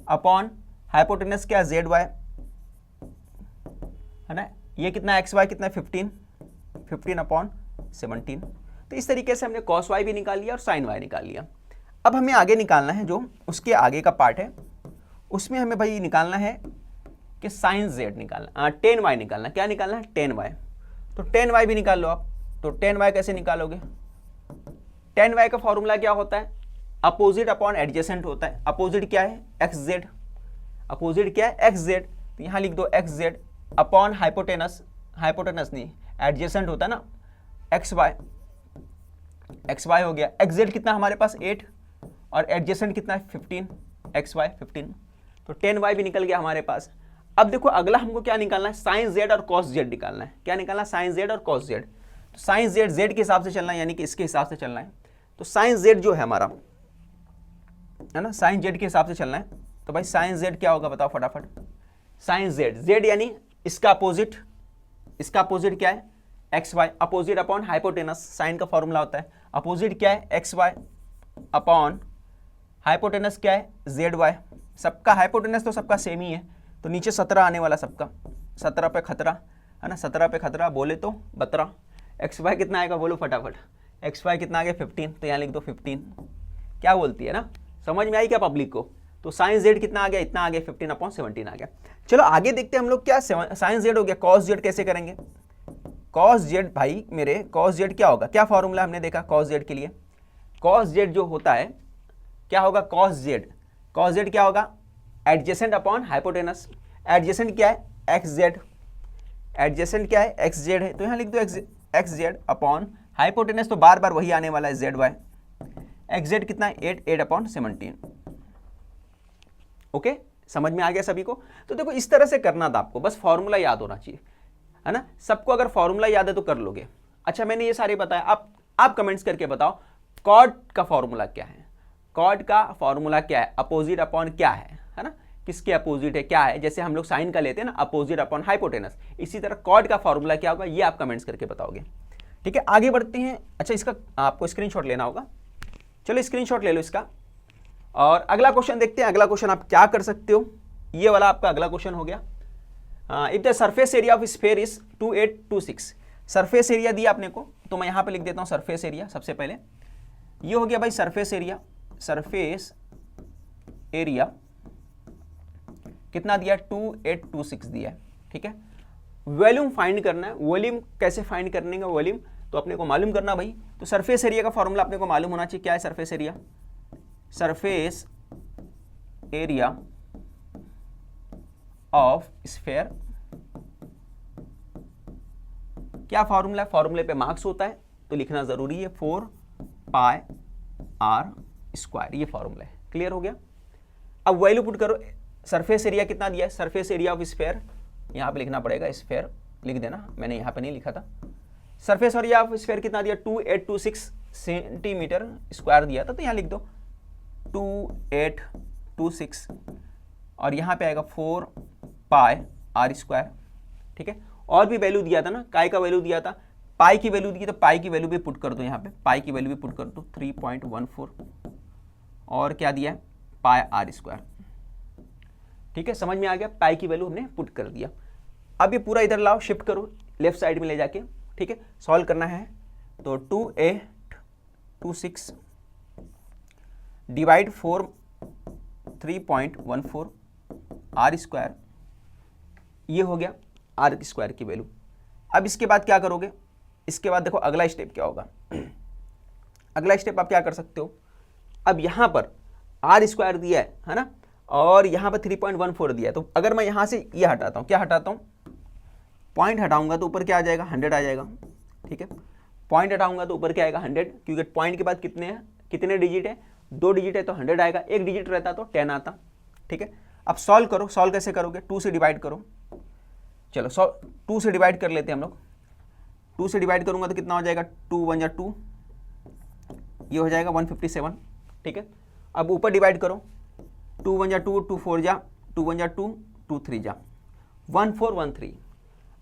अपॉन हाइपोटेनस क्या, जेड वाई, है ना। ये कितना एक्स वाई कितना, 15/17। तो इस तरीके से हमने कॉस वाई भी निकाल लिया और साइन वाई निकाल लिया। अब हमें आगे निकालना है, जो उसके आगे का पार्ट है, उसमें हमें भाई निकालना है कि साइन जेड निकालना, टेन वाई निकालना। क्या निकालना है, टेन वाई। तो टेन वाई भी निकाल लो आप। तो टेन वाई कैसे निकालोगे, टेन वाई का फॉर्मूला क्या होता है, अपोजिट अपॉन एडजेसेंट होता है। अपोजिट क्या है, एक्स जेड, अपोजिट क्या है, एक्स जेड। तो यहाँ लिख दो x Z upon hypotenuse, hypotenuse नहीं एडजेसेंट होता है ना, एक्स वाई, एक्स वाई हो गया। एक्स जेड कितना हमारे पास 8 और एडजेसेंट कितना है 15, एक्स वाई 15। तो 10 वाई भी निकल गया हमारे पास। अब देखो अगला हमको क्या निकालना है, साइन जेड और कॉस जेड निकालना है। क्या निकालना है, साइन जेड और कॉस जेड। तो साइन जेड जेड के हिसाब से चलना है, यानी कि इसके हिसाब से चलना है। तो साइन जेड जो है हमारा, है ना, साइन जेड के हिसाब से चलना है। तो भाई साइन जेड क्या होगा बताओ फटाफट। साइन जेड, जेड यानी इसका अपोजिट, इसका अपोजिट क्या है X Y, opposite upon hypotenuse, sine का फॉर्मूला होता है। अपोजिट क्या है एक्स वाई अपॉन हाइपोटेनस क्या है जेड वाई। सबका हाइपोटेनस तो सबका सेम ही है, तो नीचे 17 आने वाला सबका, 17 पे खतरा है ना, 17 पे खतरा बोले तो 12। एक्स वाई कितना आएगा बोलो फटाफट, एक्स वाई कितना आ गया 15, तो यहाँ लिख दो 15। क्या बोलती है ना, समझ में आई क्या पब्लिक को। तो साइन जेड कितना आ गया, इतना आ गया 15/17 आ गया। चलो आगे देखते हैं हम लोग क्या, साइन जेड हो गया, कॉस जेड कैसे करेंगे। कॉस जेड भाई मेरे, कॉस जेड क्या होगा, क्या फॉर्मूला हमने देखा कॉस जेड के लिए। कॉस जेड जो होता है क्या होगा, कॉस जेड, कॉस जेड क्या होगा एडजेसेंट अपॉन हाइपोटेनस। एडजेसेंट क्या है एक्स जेड, एडजेसेंट क्या है एक्स जेड है, तो यहाँ लिख दो एक्स जेड अपॉन हाइपोटेनस, तो बार बार वही आने वाला है जेड वाई। एक्स जेड कितना है 8/17। ओके, समझ में आ गया सभी को। तो देखो इस तरह से करना था आपको, बस फॉर्मूला याद होना चाहिए है ना, सबको अगर फॉर्मूला याद है तो कर लोगे। अच्छा मैंने ये सारे बताया, आप कमेंट्स करके बताओ कॉड का फॉर्मूला क्या है, कॉड का फॉर्मूला क्या है, अपोजिट अपॉन क्या है ना, किसके अपोजिट है क्या है। जैसे हम लोग साइन का लेते हैं ना अपोजिट अपॉन हाइपोटेनस, इसी तरह कॉड का फॉर्मूला क्या होगा ये आप कमेंट्स करके बताओगे। ठीक है आगे बढ़ते हैं। अच्छा इसका आपको स्क्रीनशॉट लेना होगा, चलो स्क्रीनशॉट ले लो इसका, और अगला क्वेश्चन देखते हैं। अगला क्वेश्चन आप क्या कर सकते हो, ये वाला आपका अगला क्वेश्चन हो गया। If the surface area of sphere is 2826, surface area दिया आपने को, तो मैं यहाँ पे लिख देता हूँ सरफेस एरिया। सबसे पहले ये हो गया भाई सरफेस एरिया, सरफेस एरिया कितना दिया 2826 दिया है। ठीक है, वॉल्यूम फाइंड करना है, वॉल्यूम कैसे फाइंड करने का, वॉल्यूम तो अपने को मालूम करना भाई। तो सरफेस एरिया का फॉर्मूला अपने को मालूम होना चाहिए, क्या है surface area, surface area of sphere, क्या फॉर्मूला है, फॉर्मूले पे मार्क्स होता है तो लिखना जरूरी है 4πr², ये फॉर्मूला है। क्लियर हो गया। अब वैल्यू पुट करो, सरफेस एरिया कितना दिया है, सरफेस एरिया ऑफ स्फीयर यहां पे लिखना पड़ेगा, स्फीयर लिख देना, मैंने यहां पे नहीं लिखा था। सरफेस एरिया ऑफ स्फीयर कितना दिया 2826 सेंटीमीटर स्क्वायर दिया था, तो यहां लिख दो 2826 और यहाँ पे आएगा 4πr²। ठीक है, और भी वैल्यू दिया था ना, काय का वैल्यू दिया था, पाई की वैल्यू दी, तो पाई की वैल्यू भी पुट कर दो, यहाँ पे पाई की वैल्यू भी पुट कर दो 3.14, और क्या दिया है πr²। ठीक है, समझ में आ गया, पाई की वैल्यू हमने पुट कर दिया। अब ये पूरा इधर लाओ, शिफ्ट करो लेफ्ट साइड में ले जाके। ठीक है, सॉल्व करना है, तो 2826 डिवाइड 4 3.14 r², ये हो गया r² की वैल्यू। अब इसके बाद क्या करोगे, इसके बाद देखो अगला स्टेप क्या होगा। अगला स्टेप आप क्या कर सकते हो, अब यहां पर r² दिया है ना, और यहां पर 3.14 दिया है, तो अगर मैं यहां से ये हटाता हूं, क्या हटाता हूं, पॉइंट हटाऊंगा तो ऊपर क्या आ जाएगा 100 आ जाएगा। ठीक है, पॉइंट हटाऊंगा तो ऊपर क्या आएगा 100, क्योंकि पॉइंट के बाद कितने डिजिट है, 2 डिजिट है तो 100 आएगा, 1 डिजिट रहता तो 10 आता। ठीक है, अब सॉल्व करो, सॉल्व कैसे करोगे, 2 से डिवाइड करो। चलो 2 से डिवाइड कर लेते हैं हम लोग, 2 से डिवाइड करूंगा तो कितना हो जाएगा 2 1 2, ये हो जाएगा 157। ठीक है, अब ऊपर डिवाइड करो, 2 1 2, 2 4 जा, 2 1 2, 2 3 जा, 1413।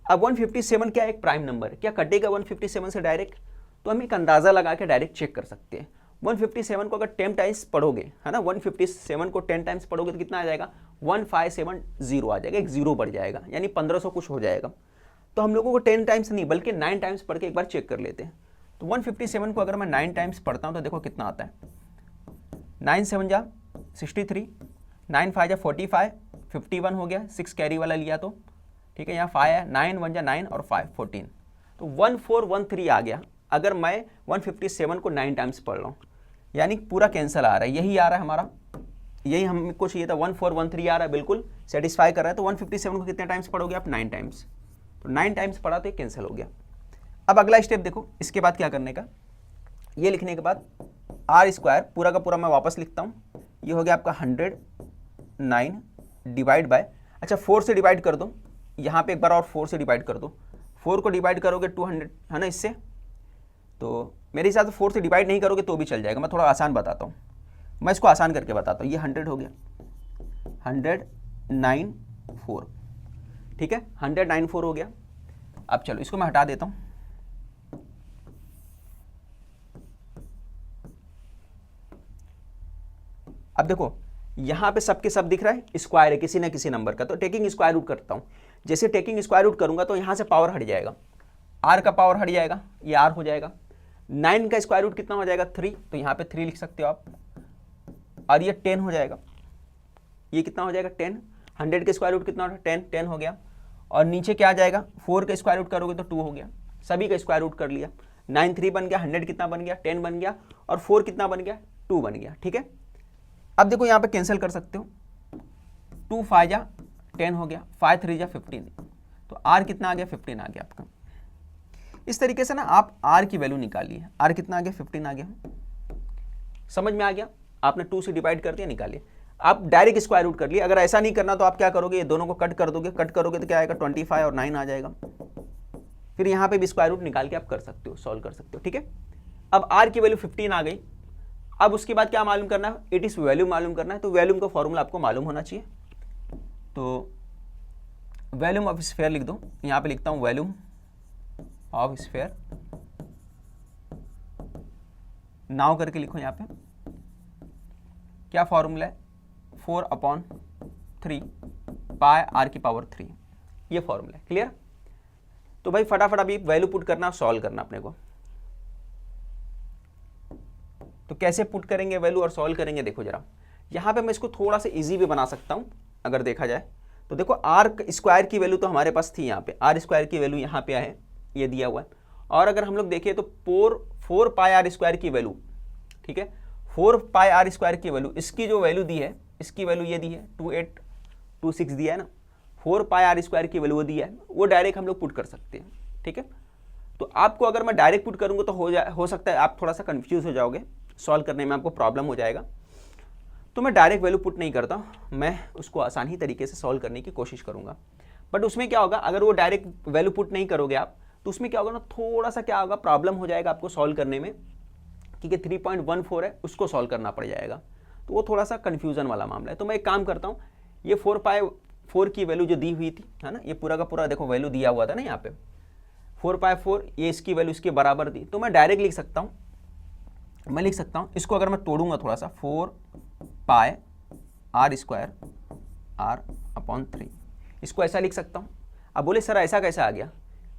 अब 157 क्या एक प्राइम नंबर है, क्या कटेगा 157 से डायरेक्ट, तो हम एक अंदाजा लगा के डायरेक्ट चेक कर सकते हैं। 157 को अगर 10 टाइम्स पढ़ोगे है ना, 157 को 10 टाइम्स पढ़ोगे तो कितना आ जाएगा 1570 आ जाएगा, एक जीरो बढ़ जाएगा, यानी 1500 कुछ हो जाएगा। तो हम लोगों को 10 टाइम्स नहीं बल्कि 9 टाइम्स पढ़ के एक बार चेक कर लेते हैं। तो 157 को अगर मैं 9 टाइम्स पढ़ता हूं तो देखो कितना आता है, 9 7 जा 63, 9 5 जा 45, 51 हो गया, 6 कैरी वाला लिया तो। ठीक है, यहाँ 5 है, 9 1 जा 9 और 5 14, तो 1413 आ गया अगर मैं 157 को 9 टाइम्स पढ़ रहा हूँ, यानी पूरा कैंसिल आ रहा है, यही आ रहा है हमारा, यही हमको चाहिए था, 1413 आ रहा है, बिल्कुल सेटिस्फाई कर रहा है। तो 157 को कितने टाइम्स पढ़ोगे आप 9 टाइम्स, तो 9 टाइम्स पढ़ा तो ये कैंसिल हो गया। अब अगला स्टेप देखो, इसके बाद क्या करने का, ये लिखने के बाद r² पूरा का पूरा मैं वापस लिखता हूँ, ये हो गया आपका 109 डिवाइड बाय, अच्छा 4 से डिवाइड कर दो, यहाँ पे एक बार और 4 से डिवाइड कर दो, 4 को डिवाइड करोगे 200 है ना इससे, तो मेरे हिसाब से 4 से डिवाइड नहीं करोगे तो भी चल जाएगा, मैं थोड़ा आसान बताता हूँ, मैं इसको आसान करके बताता हूँ। ये 100 हो गया, 194, ठीक है, 194 हो गया। अब चलो इसको मैं हटा देता हूँ। अब देखो यहां पे सबके सब दिख रहा है, स्क्वायर है किसी ना किसी नंबर का, तो टेकिंग स्क्वायर रूट करता हूं। जैसे टेकिंग स्क्वायर रूट करूंगा तो यहां से पावर हट जाएगा, आर का पावर हट जाएगा, ये आर हो जाएगा। 9 का स्क्वायर रूट कितना हो जाएगा 3, तो यहां पे 3 लिख सकते हो आप, और ये 10 हो जाएगा, ये कितना हो जाएगा 10। 100 का स्क्वायर रूट कितना हो, 10 हो गया। और नीचे क्या आ जाएगा, 4 का स्क्वायर रूट करोगे तो 2 हो गया, सभी का स्क्वायर रूट कर लिया। 9 3 बन गया, 100 कितना बन गया 10 बन गया, और 4 कितना बन गया 2 बन गया, ठीक है। अब देखो यहाँ पे कैंसिल कर सकते हो, 2 5 जा 10 हो गया, 5 3 जा 15, तो आर कितना आ गया 15 आ गया आपका। इस तरीके से ना आप आर की वैल्यू निकालिए, आर कितना आ गया 15 आ गया, समझ में आ गया, आपने 2 से डिवाइड कर दिया, निकालिए। आप डायरेक्ट स्क्वायर रूट कर लिए, अगर ऐसा नहीं करना तो आप क्या करोगे, ये दोनों को कट कर दोगे, कट करोगे तो क्या आएगा 25 और 9 आ जाएगा, फिर यहाँ पे भी स्क्वायर रूट निकाल के आप कर सकते हो, सॉल्व कर सकते हो, ठीक है। अब आर की वैल्यू 15 आ गई। अब उसके बाद क्या मालूम करना है, इट इज वैल्यूम मालूम करना है, तो वैल्यूम का फॉर्मूला आपको मालूम होना चाहिए। तो वैल्यूम ऑफ स्फीयर लिख दो, यहाँ पे लिखता हूँ वैल्यूम ऑफ स्फीयर, नाउ करके लिखो यहाँ पे, क्या फॉर्मूला है 4/3 पाई आर की पावर 3, ये फॉर्मूला है, क्लियर। तो भाई फटाफट अभी वैल्यू पुट करना, सॉल्व करना अपने को। तो कैसे पुट करेंगे वैल्यू और सॉल्व करेंगे, देखो जरा, यहाँ पे मैं इसको थोड़ा सा इजी भी बना सकता हूँ अगर देखा जाए तो। देखो आर स्क्वायर की वैल्यू तो हमारे पास थी, यहाँ पे आर स्क्वायर की वैल्यू यहाँ पे है, ये दिया हुआ है। और अगर हम लोग देखें तो 4 पाई आर स्क्वायर की वैल्यू, ठीक है, 4 पाई आर स्क्वायर की वैल्यू, इसकी जो वैल्यू दी है, इसकी वैल्यू ये दी है 2826 दिया है ना, 4 पाई आर स्क्वायर की वैल्यू वो दिया है, वो डायरेक्ट हम लोग पुट कर सकते हैं, ठीक है। तो आपको अगर मैं डायरेक्ट पुट करूँगा तो हो सकता है आप थोड़ा सा कन्फ्यूज हो जाओगे, सॉल्व करने में आपको प्रॉब्लम हो जाएगा, तो मैं डायरेक्ट वैल्यू पुट नहीं करता, मैं उसको आसानी तरीके से सॉल्व करने की कोशिश करूंगा। बट उसमें क्या होगा, अगर वो डायरेक्ट वैल्यू पुट नहीं करोगे आप, तो उसमें क्या होगा ना, थोड़ा सा क्या होगा, प्रॉब्लम हो जाएगा आपको सॉल्व करने में, क्योंकि 3.14 है, उसको सॉल्व करना पड़ जाएगा, तो वो थोड़ा सा कन्फ्यूजन वाला मामला है। तो मैं एक काम करता हूँ, ये 4/4 की वैल्यू जो दी हुई थी, है ना, ये पूरा का पूरा देखो वैल्यू दिया हुआ था ना यहाँ पे, 4/4, ये इसकी वैल्यू इसके बराबर थी, तो मैं डायरेक्ट लिख सकता हूँ, मैं लिख सकता हूँ इसको, अगर मैं तोड़ूंगा थोड़ा सा, 4 पाई आर स्क्वायर r/3, इसको ऐसा लिख सकता हूँ। अब बोले सर ऐसा कैसा आ गया,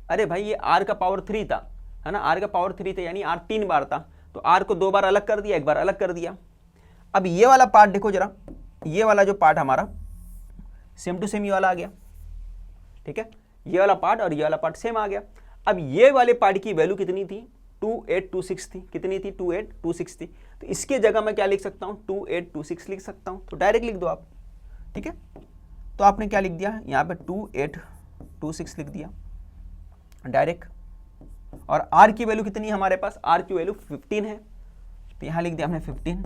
अरे भाई ये r का पावर 3 था, है ना, r का पावर 3 था, यानी r 3 बार था, तो r को 2 बार अलग कर दिया, 1 बार अलग कर दिया। अब ये वाला पार्ट देखो जरा, ये वाला जो पार्ट हमारा सेम टू सेम ये वाला आ गया, ठीक है, ये वाला पार्ट और ये वाला पार्ट सेम आ गया। अब ये वाले पार्ट की वैल्यू कितनी थी, 2826 थी, कितनी थी 2826 थी, तो इसके जगह मैं क्या लिख सकता हूँ 2826 लिख सकता हूँ, तो डायरेक्ट लिख दो आप, ठीक है। तो आपने क्या लिख दिया यहाँ पे 2826 लिख दिया डायरेक्ट, और r की वैल्यू कितनी है हमारे पास, r की वैल्यू 15 है, तो यहाँ लिख दिया हमने 15,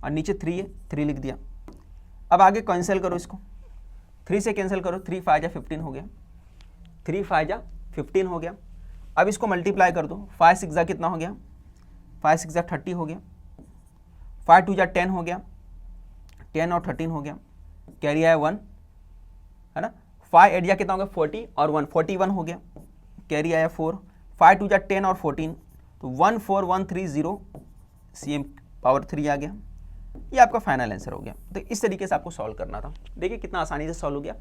और नीचे 3 है, 3 लिख दिया। अब आगे कैंसिल करो इसको, 3 से कैंसिल करो, 3 5 जा 15 हो गया, 3 5 जा 15 हो गया। अब इसको मल्टीप्लाई कर दो, 5 6 जा कितना हो गया, 5 6 जा 30 हो गया, 5 2 जा 10 हो गया, 10 और 13 हो गया, कैरी आया 1, है ना, 5 8 जा कितना हो गया 40 और 1 41 हो गया, कैरी आया 4, 5 2 जा 10 और 14, तो 14130 CM पावर 3 आ गया। ये आपका फाइनल आंसर हो गया। तो इस तरीके से आपको सॉल्व करना था, देखिए कितना आसानी से सॉल्व हो गया।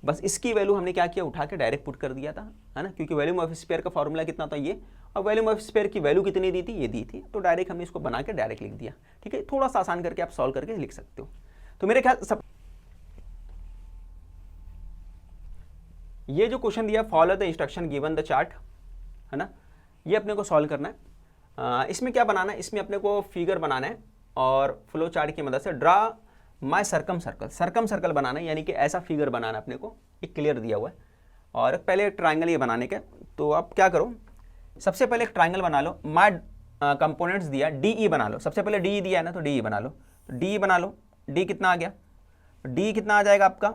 बस इसकी वैल्यू हमने क्या किया, उठा के डायरेक्ट पुट कर दिया था, है ना, क्योंकि वैल्यूम ऑफ स्फीयर का फॉर्मूला कितना था ये, और वैल्यूम ऑफ स्फीयर की वैल्यू कितनी दी थी, ये दी थी, तो डायरेक्ट हमने इसको बना के डायरेक्ट लिख दिया, ठीक है। थोड़ा सा आसान करके आप सॉल्व करके लिख सकते हो। तो मेरे ख्याल सब ये जो क्वेश्चन दिया, follow the instruction given the chart, है ना, ये अपने को सॉल्व करना है। इसमें क्या बनाना है, इसमें अपने को फिगर बनाना है, और फ्लो चार्ट की मदद से ड्रा माय सर्कम सर्कल बनाना है, यानी कि ऐसा फिगर बनाना है अपने को, एक क्लियर दिया हुआ है। और पहले एक ट्राइंगल ये बनाने के, तो आप क्या करो, सबसे पहले एक ट्राइंगल बना लो, माय कंपोनेंट्स दिया DE बना लो, सबसे पहले DE दिया है ना, तो DE बना लो, तो DE बना लो, D कितना आ गया, D कितना आ जाएगा आपका,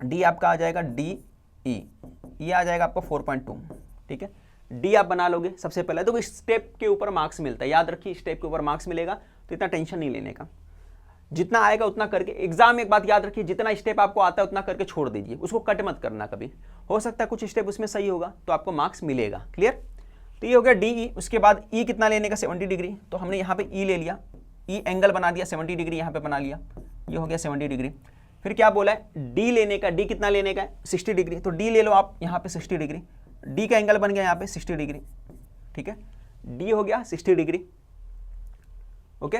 D आपका आ जाएगा DE, ये आ जाएगा आपका 4.2, ठीक है। D आप बना लोगे सबसे पहले, तो स्टेप के ऊपर मार्क्स मिलता है, याद रखिए स्टेप के ऊपर मार्क्स मिलेगा, तो इतना टेंशन नहीं लेने का। जितना आएगा उतना करके। एग्जाम में एक बात याद रखिए, जितना स्टेप आपको आता है उतना करके छोड़ दीजिए, उसको कट मत करना कभी। हो सकता है कुछ स्टेप उसमें सही होगा तो आपको मार्क्स मिलेगा। क्लियर? तो ये हो गया डी। उसके बाद ई कितना लेने का, 70 डिग्री। तो हमने यहाँ पे ई ले लिया, ई एंगल बना दिया, 70 डिग्री यहाँ पे बना लिया, ये हो गया 70 डिग्री। फिर क्या बोला है, डी लेने का, डी कितना लेने का है, 60 डिग्री। तो डी ले लो आप यहाँ पे 60 डिग्री, डी का एंगल बन गया यहाँ पे 60 डिग्री। ठीक है, डी हो गया 60 डिग्री। ओके,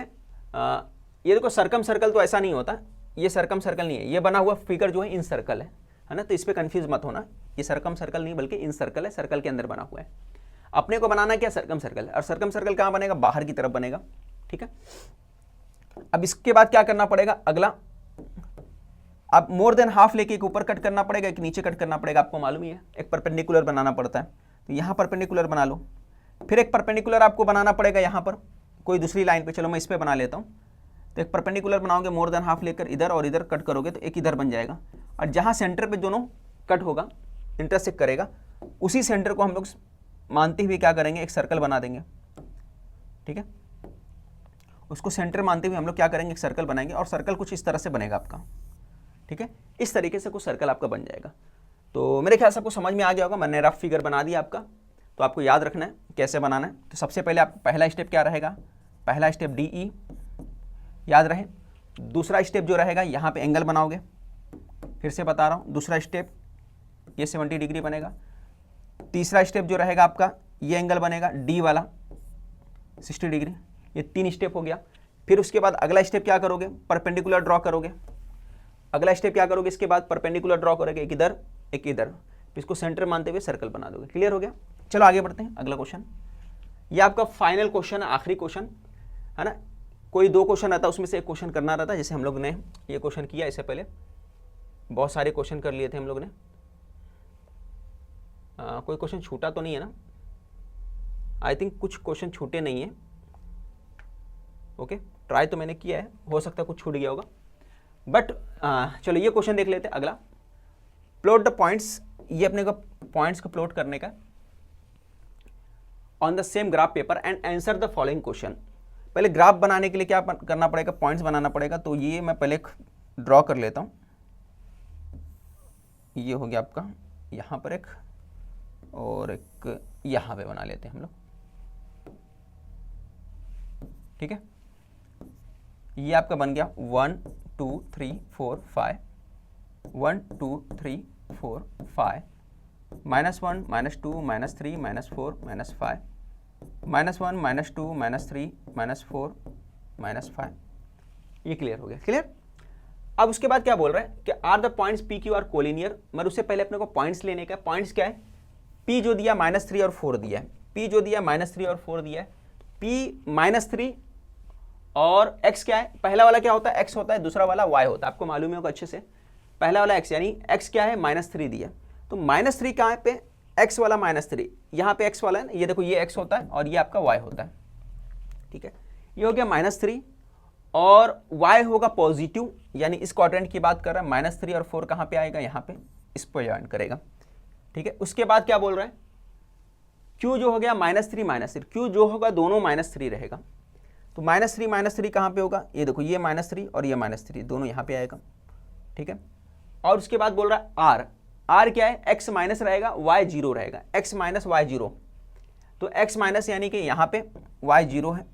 ये देखो सर्कम सर्कल तो ऐसा नहीं होता, ये सर्कम सर्कल नहीं है, ये बना हुआ फिगर जो है इन सर्कल है ना, तो इस पर कंफ्यूज मत होना, ये सर्कम सर्कल नहीं बल्कि इन सर्कल है, सर्कल के अंदर बना हुआ है। अपने को बनाना क्या, सर्कम सर्कल, और सर्कम सर्कल कहाँ बनेगा, बाहर की तरफ बनेगा। ठीक है, अब इसके बाद क्या करना पड़ेगा, अगला अब मोर देन हाफ लेके एक ऊपर कट करना पड़ेगा, एक नीचे कट करना पड़ेगा, आपको मालूम ही है। एक परपेंडिकुलर बनाना पड़ता है, तो यहाँ परपेंडिकुलर बना लो। फिर एक परपेंडिकुलर आपको बनाना पड़ेगा यहाँ पर कोई दूसरी लाइन पे, चलो मैं इस पे बना लेता हूँ। तो एक परपेंडिकुलर बनाओगे मोर देन हाफ लेकर इधर और इधर कट करोगे तो एक इधर बन जाएगा, और जहाँ सेंटर पे दोनों कट होगा, इंटरसेक्ट करेगा, उसी सेंटर को हम लोग मानते हुए क्या करेंगे, एक सर्कल बना देंगे। ठीक है, उसको सेंटर मानते हुए हम लोग क्या करेंगे, एक सर्कल बनाएंगे, और सर्कल कुछ इस तरह से बनेगा आपका। ठीक है, इस तरीके से कुछ सर्कल आपका बन जाएगा। तो मेरे ख्याल से आपको समझ में आ गया होगा, मैंने रफ फिगर बना दिया आपका। तो आपको याद रखना है कैसे बनाना है। तो सबसे पहले आपका पहला स्टेप क्या रहेगा, पहला स्टेप डी ई याद रहे। दूसरा स्टेप जो रहेगा यहाँ पे एंगल बनाओगे, फिर से बता रहा हूँ, दूसरा स्टेप ये 70 डिग्री बनेगा। तीसरा स्टेप जो रहेगा आपका ये एंगल बनेगा डी वाला 60 डिग्री। ये 3 स्टेप हो गया। फिर उसके बाद अगला स्टेप क्या करोगे, परपेंडिकुलर ड्रॉ करोगे। अगला स्टेप क्या करोगे, इसके बाद परपेंडिकुलर ड्रॉ करोगे, एक इधर एक इधर, इसको सेंटर मानते हुए सर्कल बना दोगे। क्लियर हो गया? चलो आगे बढ़ते हैं, अगला क्वेश्चन। ये आपका फाइनल क्वेश्चन है, आखिरी क्वेश्चन है ना। कोई 2 क्वेश्चन आता है, उसमें से एक क्वेश्चन करना रहता है, जैसे हम लोग ने ये क्वेश्चन किया। इससे पहले बहुत सारे क्वेश्चन कर लिए थे हम लोग ने। कोई क्वेश्चन छूटा तो नहीं है ना? आई थिंक कुछ क्वेश्चन छूटे नहीं है। ओके, ट्राई तो मैंने किया है, हो सकता है कुछ छूट गया होगा, बट चलो ये क्वेश्चन देख लेते हैं। अगला, प्लॉट द पॉइंट्स। ये अपने को पॉइंट्स को प्लॉट करने का on the same graph paper and answer the following question. पहले ग्राफ बनाने के लिए क्या करना पड़ेगा, पॉइंट्स बनाना पड़ेगा। तो ये मैं पहले ड्रॉ कर लेता हूँ। ये हो गया आपका यहाँ पर एक, और एक यहाँ पे बना लेते हैं हम लोग। ठीक है, ये आपका बन गया 1 2 3 4 5, 1 2 3 4 5, -1 -2 -3 -4 -5, -1 -2 -3 -4 -5। ये क्लियर हो गया? क्लियर। अब उसके बाद क्या बोल रहा है कि are the points P Q R collinear. मगर उससे पहले अपने को पॉइंट्स लेने का। पॉइंट्स क्या है, पी जो दिया -3 और 4 दिया है, पी जो दिया -3 और 4 दिया है, पी -3 और x क्या है, पहला वाला क्या होता है, x होता है, दूसरा वाला y होता है। आपको मालूम होगा अच्छे से, पहला वाला x, यानी x क्या है, -3 दिया। तो -3 कहाँ पे, x वाला -3, यहाँ पे x वाला है ना, ये देखो ये x होता है और ये आपका y होता है। ठीक है, ये हो गया -3 और y होगा पॉजिटिव, यानी इस क्वाड्रेंट की बात कर रहा है। -3 और 4 कहाँ पे आएगा, यहाँ पे इस पर ज्वाइन करेगा। ठीक है, उसके बाद क्या बोल रहा है, q जो हो गया -3 q जो होगा दोनों -3 रहेगा। तो -3 कहाँ पे होगा, ये देखो ये -3 और ये -3 दोनों यहाँ पे आएगा। ठीक है, और उसके बाद बोल रहा है r क्या है, x माइनस रहेगा, y 0 रहेगा, x माइनस y 0। तो x माइनस यानी कि यहाँ पे y 0 है।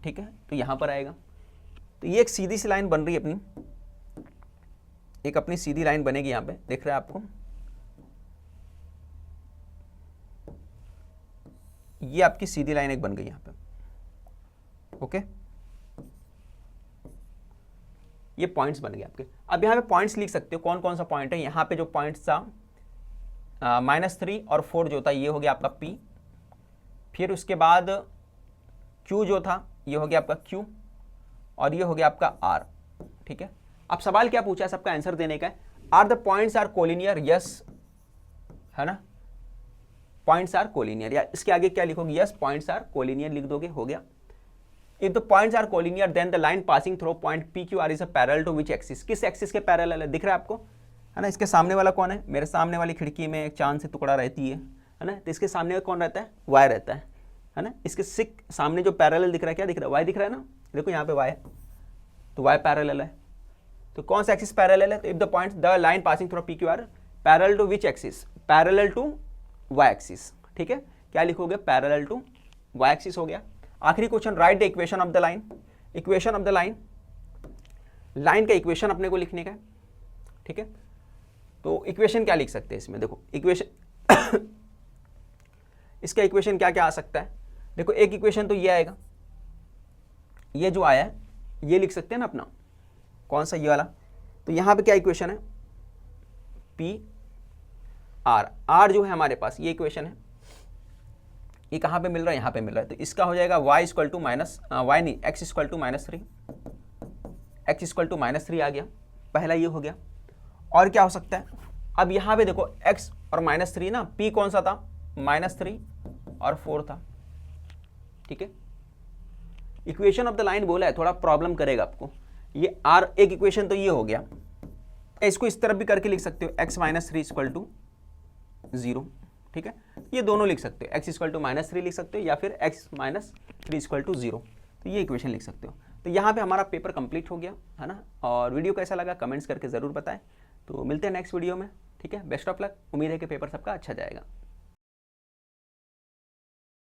ठीक है, तो यहाँ पर आएगा। तो ये एक सीधी सी लाइन बन रही है अपनी, एक अपनी सीधी लाइन बनेगी यहाँ पे, दिख रहा है आपको। ये आपकी सीधी लाइन एक बन गई यहाँ पे। ओके, ये पॉइंट्स बन गए आपके। अब यहाँ पे पॉइंट्स लिख सकते हो, कौन कौन सा पॉइंट है। यहाँ पे जो पॉइंट्स था -3 और 4 जो था, ये हो गया आपका P। फिर उसके बाद Q जो था, ये हो गया आपका Q, और ये हो गया आपका R। ठीक है, अब सवाल क्या पूछा है, सबका आंसर देने का है। Are the points are collinear, yes है ना, पॉइंट्स आर कोलिनियर, या इसके आगे क्या लिखोगे, यस पॉइंट्स आर कोलिनियर लिख दोगे, हो गया। If the points are collinear, then the line passing through point PQR is a parallel to which axis? किस एक्सिस के पैरेलल है, दिख रहा है आपको, है ना। इसके सामने वाला कौन है, मेरे सामने वाली खिड़की में एक चांद से टुकड़ा रहती है ना। तो इसके सामने कौन रहता है, y रहता है ना। इसके सामने जो पैरेलल दिख रहा है, क्या दिख रहा है, y दिख रहा है ना। देखो यहाँ पे y है, तो y पैरेलल है। तो कौन सा एक्सिस पैरेलल है? तो if the point the line passing through PQ are parallel to which axis? Parallel to y axis. ठीक है, क्या लिखोगे? पैरेलल टू y एक्सिस हो गया। आखिरी question, right the equation of the line. Equation of the line, line का equation अपने को लिखने का है। ठीक है, तो इक्वेशन क्या लिख सकते हैं इसमें? देखो इक्वेशन इसका इक्वेशन क्या क्या आ सकता है? देखो एक इक्वेशन तो ये आएगा, ये जो आया है ये लिख सकते हैं ना अपना, कौन सा? ये वाला। तो यहाँ पे क्या इक्वेशन है? पी आर, आर जो है हमारे पास ये इक्वेशन है, ये कहाँ पे मिल रहा है? यहाँ पे मिल रहा है। तो इसका हो जाएगा y equal to minus Y नहीं x equal to -3, x equal to -3 आ गया, पहला ये हो गया। और क्या हो सकता है? अब यहाँ पे देखो x और -3 ना, p कौन सा था? -3 और 4 था। ठीक है, इक्वेशन ऑफ द लाइन बोला है, थोड़ा प्रॉब्लम करेगा आपको। ये r एक इक्वेशन तो ये हो गया, इसको इस तरफ भी करके लिख सकते हो, x -3 इक्वल टू 0। ठीक है, ये दोनों लिख सकते हो, x इक्वल टू -3 लिख सकते हो या फिर x -3 इक्वल टू 0। तो ये इक्वेशन लिख सकते हो। तो यहाँ पे हमारा पेपर कंप्लीट हो गया है ना। और वीडियो कैसा लगा कमेंट्स करके ज़रूर बताएं। तो मिलते हैं नेक्स्ट वीडियो में। ठीक है, बेस्ट ऑफ लक, उम्मीद है कि पेपर सबका अच्छा जाएगा।